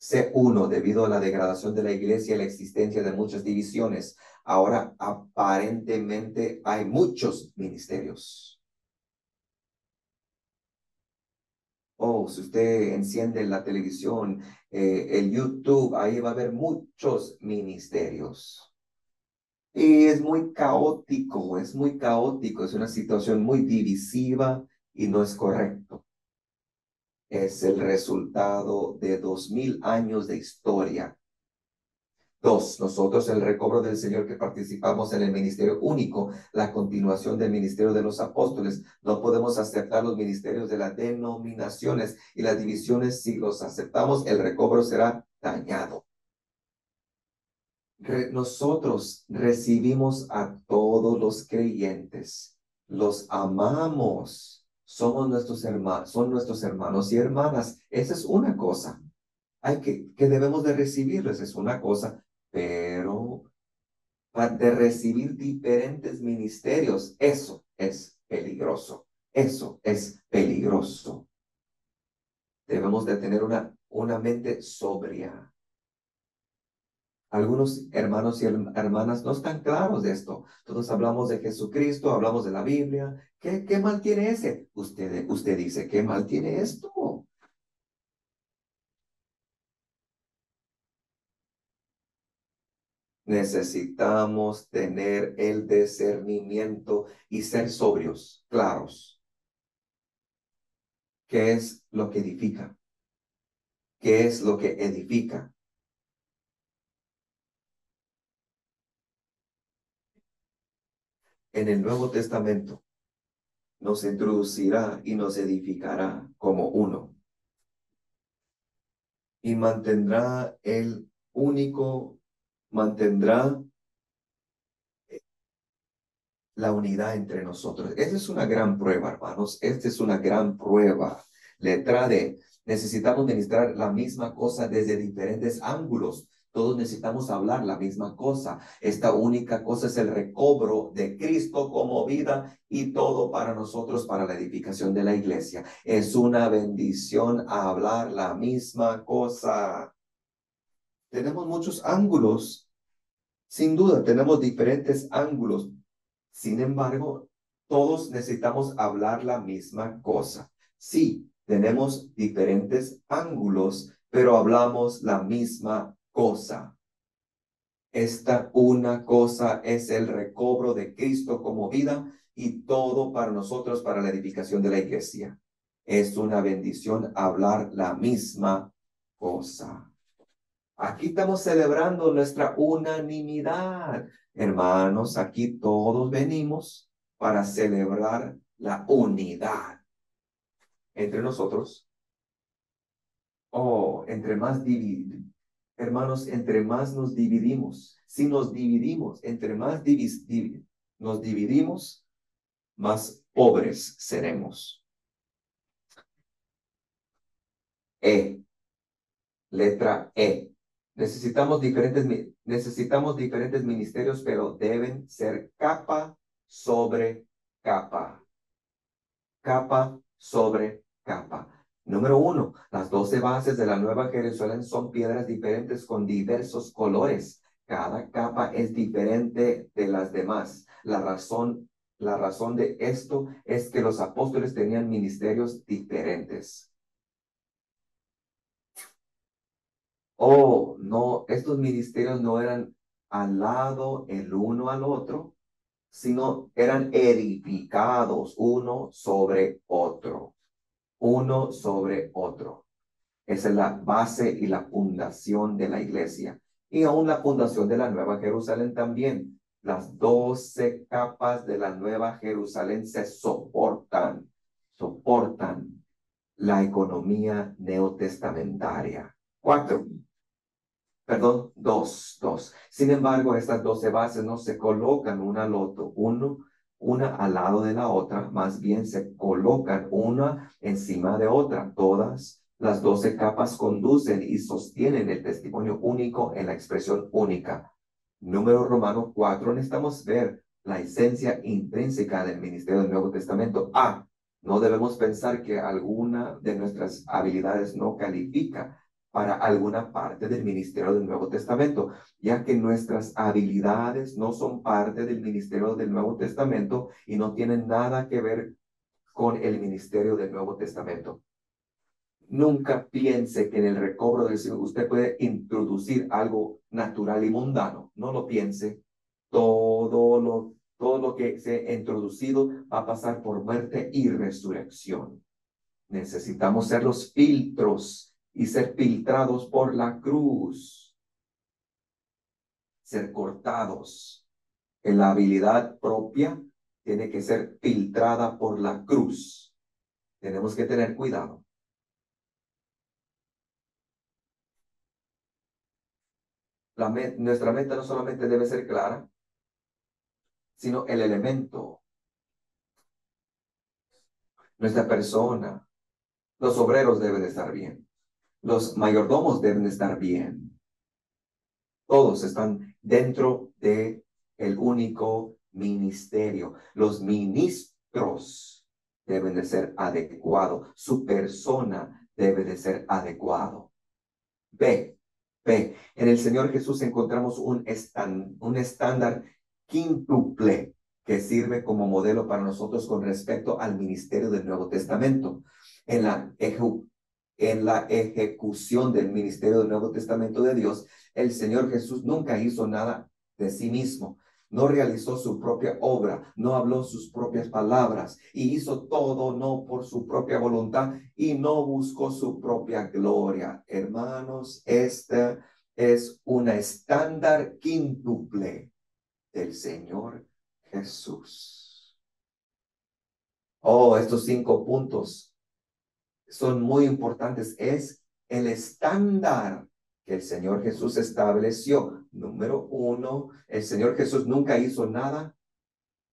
Speaker 1: C1 debido a la degradación de la iglesia y la existencia de muchas divisiones. Ahora aparentemente hay muchos ministerios. Si usted enciende la televisión, el YouTube, ahí va a haber muchos ministerios. Y es muy caótico, es una situación muy divisiva y no es correcto. Es el resultado de 2000 años de historia. Dos, nosotros el recobro del Señor que participamos en el ministerio único, la continuación del ministerio de los apóstoles. No podemos aceptar los ministerios de las denominaciones y las divisiones. Si los aceptamos, el recobro será dañado. Nosotros recibimos a todos los creyentes, los amamos, son nuestros hermanos y hermanas. Esa es una cosa. Que debemos de recibirles, es una cosa, pero de recibir diferentes ministerios, eso es peligroso. Eso es peligroso. Debemos de tener una mente sobria. Algunos hermanos y hermanas no están claros de esto. Todos hablamos de Jesucristo, hablamos de la Biblia. ¿Qué mal tiene ese? Usted dice, ¿qué mal tiene esto? Necesitamos tener el discernimiento y ser sobrios, claros. ¿Qué es lo que edifica? ¿Qué es lo que edifica? En el Nuevo Testamento nos introducirá y nos edificará como uno. Y mantendrá la unidad entre nosotros. Esa es una gran prueba, hermanos. Esta es una gran prueba. Letra D. Necesitamos ministrar la misma cosa desde diferentes ángulos. Todos necesitamos hablar la misma cosa. Esta única cosa es el recobro de Cristo como vida y todo para nosotros, para la edificación de la iglesia. Es una bendición hablar la misma cosa. Tenemos muchos ángulos. Sin duda, tenemos diferentes ángulos. Sin embargo, todos necesitamos hablar la misma cosa. Sí, tenemos diferentes ángulos, pero hablamos la misma cosa. Esta una cosa es el recobro de Cristo como vida y todo para nosotros, para la edificación de la iglesia. Es una bendición hablar la misma cosa. Aquí estamos celebrando nuestra unanimidad. Hermanos, aquí todos venimos para celebrar la unidad entre nosotros. Oh, entre más dividimos, hermanos, entre más nos dividimos, si nos dividimos, entre más nos dividimos, más pobres seremos. E, letra E. Necesitamos diferentes ministerios, pero deben ser capa sobre capa. Capa sobre capa. Número uno, las 12 bases de la Nueva Jerusalén son piedras diferentes con diversos colores. Cada capa es diferente de las demás. La razón de esto es que los apóstoles tenían ministerios diferentes. Oh, no, estos ministerios no eran al lado el uno al otro, sino eran edificados uno sobre otro, uno sobre otro. Esa es la base y la fundación de la iglesia. Y aún la fundación de la Nueva Jerusalén también. Las 12 capas de la Nueva Jerusalén se soportan la economía neotestamentaria. Cuatro, perdón, dos. Sin embargo, estas 12 bases no se colocan una al otro, una al lado de la otra, más bien se colocan una encima de otra. Todas las 12 capas conducen y sostienen el testimonio único en la expresión única. Número romano 4, necesitamos ver la esencia intrínseca del ministerio del Nuevo Testamento. A, no debemos pensar que alguna de nuestras habilidades no califica para alguna parte del ministerio del Nuevo Testamento, ya que nuestras habilidades no son parte del ministerio del Nuevo Testamento y no tienen nada que ver con el ministerio del Nuevo Testamento. Nunca piense que en el recobro del Señor usted puede introducir algo natural y mundano. No lo piense. Todo lo que se ha introducido va a pasar por muerte y resurrección. Necesitamos ser los filtros y ser filtrados por la cruz, ser cortados. En la habilidad propia tiene que ser filtrada por la cruz. Tenemos que tener cuidado. Nuestra meta no solamente debe ser clara, sino el elemento, nuestra persona. Los obreros deben estar bien. Los mayordomos deben estar bien. Todos están dentro de el único ministerio. Los ministros deben de ser adecuados. Su persona debe de ser adecuado. B. En el Señor Jesús encontramos un estándar quíntuple que sirve como modelo para nosotros con respecto al ministerio del Nuevo Testamento. En la ejecución del ministerio del Nuevo Testamento de Dios, el Señor Jesús nunca hizo nada de sí mismo. No realizó su propia obra, no habló sus propias palabras y hizo todo no por su propia voluntad y no buscó su propia gloria. Hermanos, este es un estándar quíntuple del Señor Jesús. Oh, estos 5 puntos son muy importantes. Es el estándar que el Señor Jesús estableció. Número 1, el Señor Jesús nunca hizo nada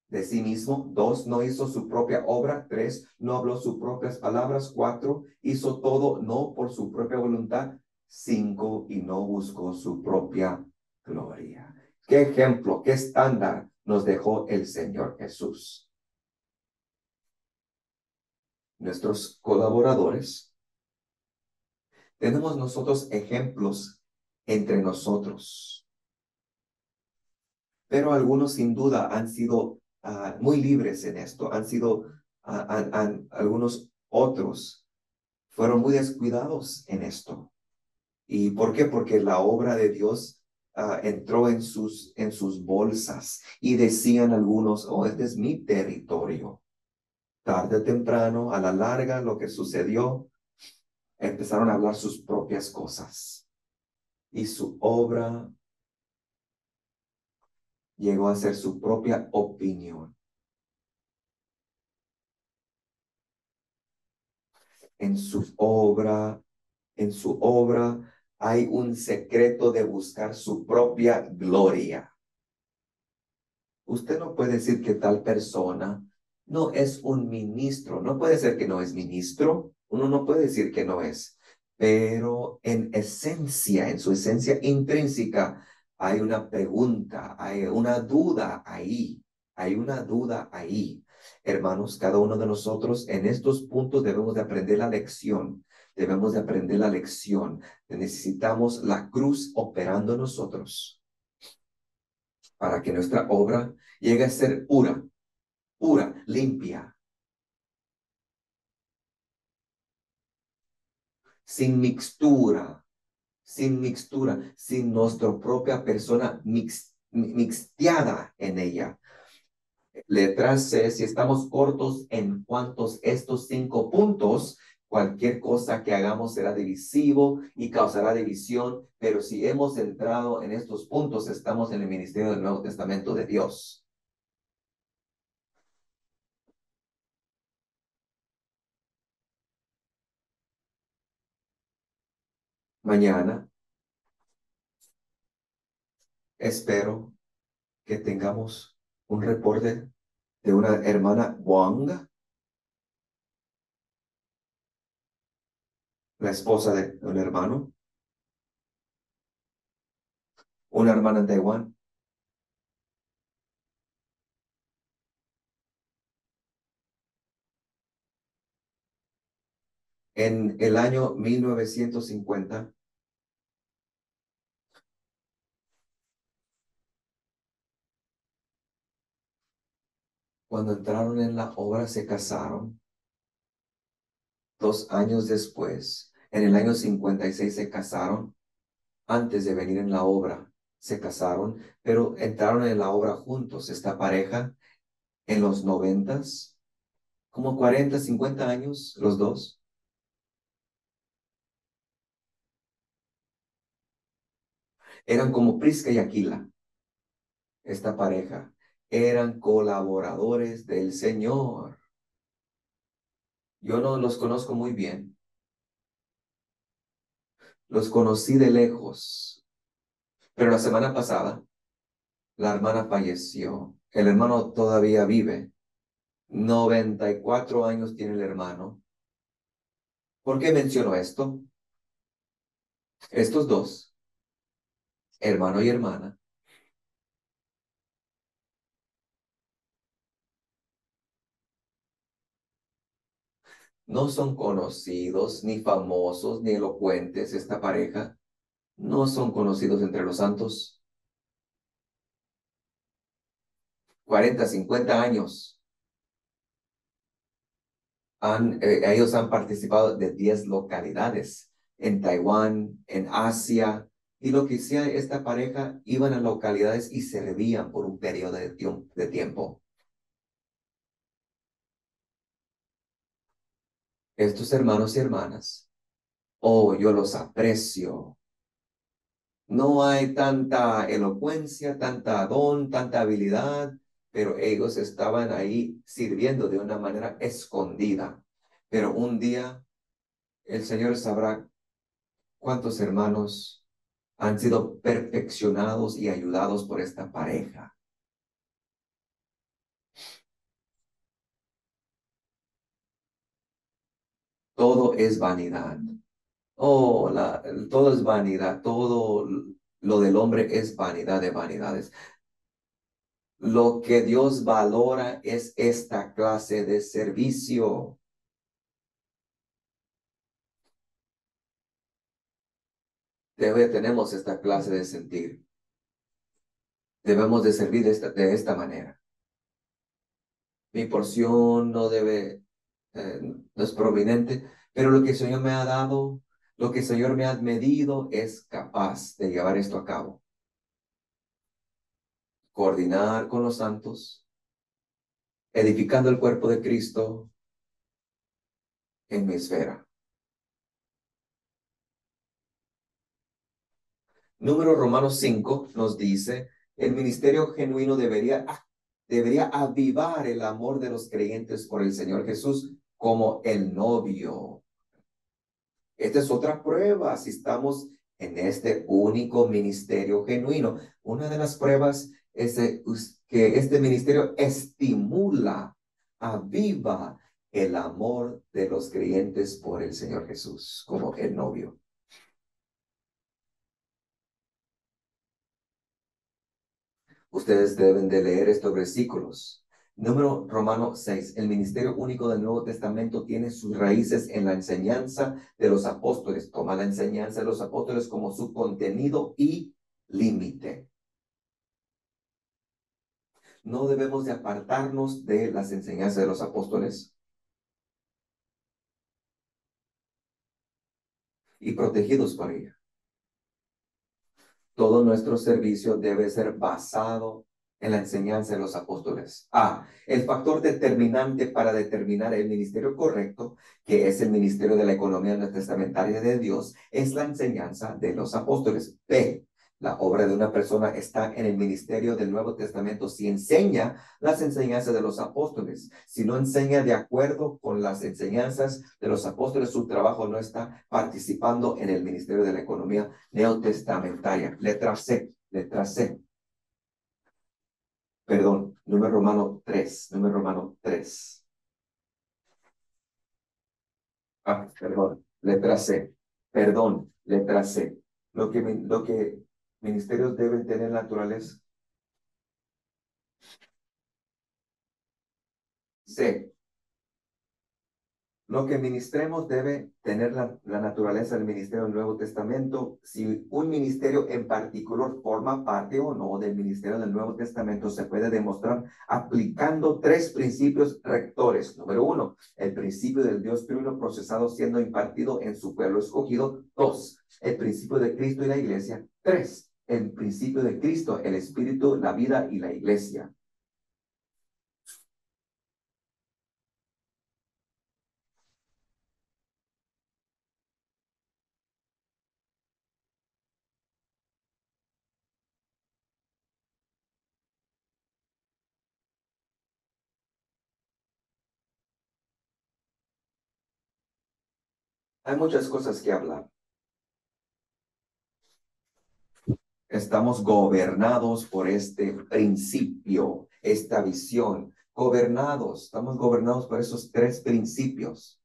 Speaker 1: de sí mismo. 2, no hizo su propia obra. 3, no habló sus propias palabras. 4, hizo todo no por su propia voluntad. 5, y no buscó su propia gloria. ¿Qué ejemplo, qué estándar nos dejó el Señor Jesús? Nuestros colaboradores, tenemos nosotros ejemplos entre nosotros. pero algunos sin duda han sido muy libres en esto, han sido, algunos otros fueron muy descuidados en esto. ¿Y por qué? Porque la obra de Dios entró en sus bolsas y decían algunos, oh, este es mi territorio. Tarde o temprano, a la larga, lo que sucedió, empezaron a hablar sus propias cosas y su obra llegó a ser su propia opinión. En su obra, en su obra hay un secreto de buscar su propia gloria. Usted no puede decir que tal persona no es un ministro. No puede ser que no es ministro. Uno no puede decir que no es. Pero en esencia, en su esencia intrínseca, hay una pregunta, hay una duda ahí. Hay una duda ahí. Hermanos, cada uno de nosotros en estos puntos debemos de aprender la lección. Debemos de aprender la lección. Necesitamos la cruz operando en nosotros para que nuestra obra llegue a ser pura, pura, limpia, sin mixtura, sin mixtura, sin nuestra propia persona mixteada en ella. Letra C, si estamos cortos en cuantos estos 5 puntos, cualquier cosa que hagamos será divisivo y causará división, pero si hemos entrado en estos puntos, estamos en el ministerio del Nuevo Testamento de Dios. Mañana espero que tengamos un reporte de una hermana Wang, la esposa de un hermano, una hermana en Taiwán. En el año 1950, cuando entraron en la obra, se casaron. 2 años después, en el año 56 se casaron. Antes de venir en la obra, se casaron, pero entraron en la obra juntos. Esta pareja en los 90, como 40, 50 años, los dos. Eran como Prisca y Aquila, esta pareja. Eran colaboradores del Señor. Yo no los conozco muy bien. Los conocí de lejos. Pero la semana pasada, la hermana falleció. El hermano todavía vive. 94 años tiene el hermano. ¿Por qué menciono esto? Estos dos, hermano y hermana, no son conocidos, ni famosos, ni elocuentes. Esta pareja no son conocidos entre los santos. 40, 50 años. Ellos han participado de 10 localidades en Taiwán, en Asia, y lo que hacía esta pareja, iban a localidades y servían por un periodo de tiempo. Estos hermanos y hermanas, oh, yo los aprecio. No hay tanta elocuencia, tanta don, tanta habilidad, pero ellos estaban ahí sirviendo de una manera escondida. Pero un día el Señor sabrá cuántos hermanos han sido perfeccionados y ayudados por esta pareja. Todo es vanidad. Oh, todo es vanidad. Todo lo del hombre es vanidad de vanidades. Lo que Dios valora es esta clase de servicio. Tenemos esta clase de sentir. Debemos de servir de esta manera. Mi porción no debe, no es prominente, pero lo que el Señor me ha dado, lo que el Señor me ha medido es capaz de llevar esto a cabo. Coordinar con los santos, edificando el cuerpo de Cristo en mi esfera. Número Romanos 5 nos dice, el ministerio genuino debería avivar el amor de los creyentes por el Señor Jesús como el novio. Esta es otra prueba si estamos en este único ministerio genuino. Una de las pruebas es que este ministerio estimula, aviva el amor de los creyentes por el Señor Jesús como el novio. Ustedes deben de leer estos versículos. Número Romano 6. El ministerio único del Nuevo Testamento tiene sus raíces en la enseñanza de los apóstoles. Toma la enseñanza de los apóstoles como su contenido y límite. No debemos de apartarnos de las enseñanzas de los apóstoles y protegidos por ella. Todo nuestro servicio debe ser basado en la enseñanza de los apóstoles. El factor determinante para determinar el ministerio correcto, que es el ministerio de la economía neotestamentaria de Dios, es la enseñanza de los apóstoles. B, la obra de una persona está en el ministerio del Nuevo Testamento si enseña las enseñanzas de los apóstoles. Si no enseña de acuerdo con las enseñanzas de los apóstoles, su trabajo no está participando en el ministerio de la economía neotestamentaria. Letra C, letra C. Perdón, número romano 3, número romano 3. Perdón, letra C. Perdón, letra C. Lo que ministerios deben tener naturaleza. C. Lo que ministremos debe tener la naturaleza del ministerio del Nuevo Testamento. Si un ministerio en particular forma parte o no del ministerio del Nuevo Testamento, se puede demostrar aplicando tres principios rectores. Número uno, el principio del Dios triuno procesado siendo impartido en su pueblo escogido. Dos, el principio de Cristo y la iglesia. Tres, el principio de Cristo, el Espíritu, la vida y la iglesia. Hay muchas cosas que hablar. Estamos gobernados por este principio, esta visión. Estamos gobernados por esos tres principios.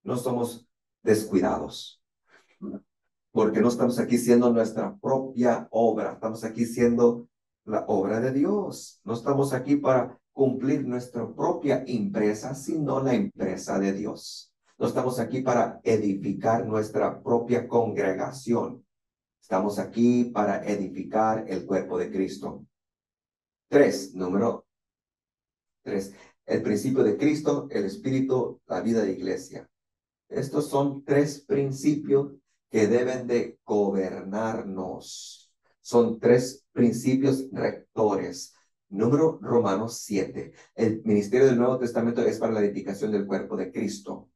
Speaker 1: No somos descuidados, porque no estamos aquí siendo nuestra propia obra, estamos aquí siendo la obra de Dios. No estamos aquí para cumplir nuestra propia empresa, sino la empresa de Dios. No estamos aquí para edificar nuestra propia congregación. Estamos aquí para edificar el cuerpo de Cristo. Número 3. El principio de Cristo, el Espíritu, la vida de iglesia. Estos son tres principios que deben de gobernarnos. Son tres principios rectores. Número Romanos 7. El ministerio del Nuevo Testamento es para la edificación del cuerpo de Cristo.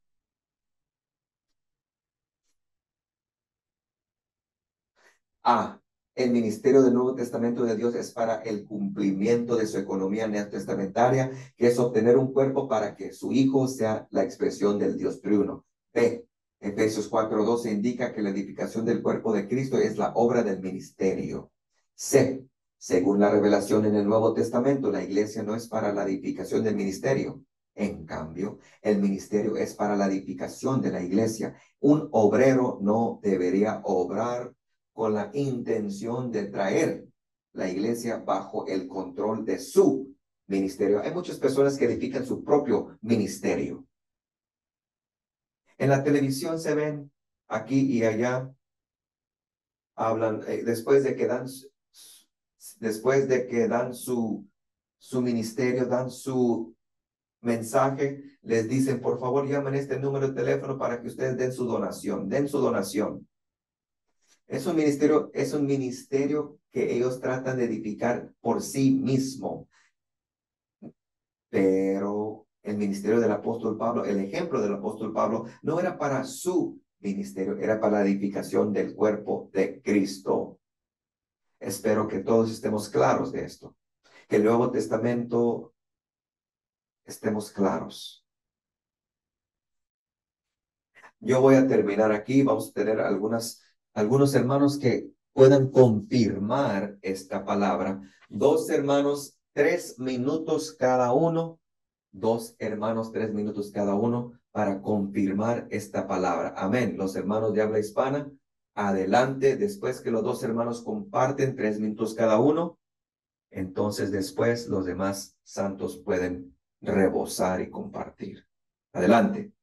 Speaker 1: El ministerio del Nuevo Testamento de Dios es para el cumplimiento de su economía neotestamentaria, que es obtener un cuerpo para que su Hijo sea la expresión del Dios triuno. B. Efesios 4:12 indica que la edificación del cuerpo de Cristo es la obra del ministerio. C. Según la revelación en el Nuevo Testamento, la iglesia no es para la edificación del ministerio. En cambio, el ministerio es para la edificación de la iglesia. Un obrero no debería obrar con la intención de traer la iglesia bajo el control de su ministerio. Hay muchas personas que edifican su propio ministerio. En la televisión se ven aquí y allá, hablan, después de que después de que dan su ministerio, dan su mensaje, les dicen, por favor, llamen este número de teléfono para que ustedes den su donación, den su donación. Es un ministerio que ellos tratan de edificar por sí mismo. Pero el ministerio del apóstol Pablo, el ejemplo del apóstol Pablo, no era para su ministerio, era para la edificación del cuerpo de Cristo. Espero que todos estemos claros de esto, que el Nuevo Testamento estemos claros. Yo voy a terminar aquí, vamos a tener algunos hermanos que puedan confirmar esta palabra. 2 hermanos, 3 minutos cada uno. 2 hermanos, 3 minutos cada uno para confirmar esta palabra. Amén. Los hermanos de habla hispana, adelante. Después que los 2 hermanos comparten 3 minutos cada uno, entonces después los demás santos pueden rebosar y compartir. Adelante.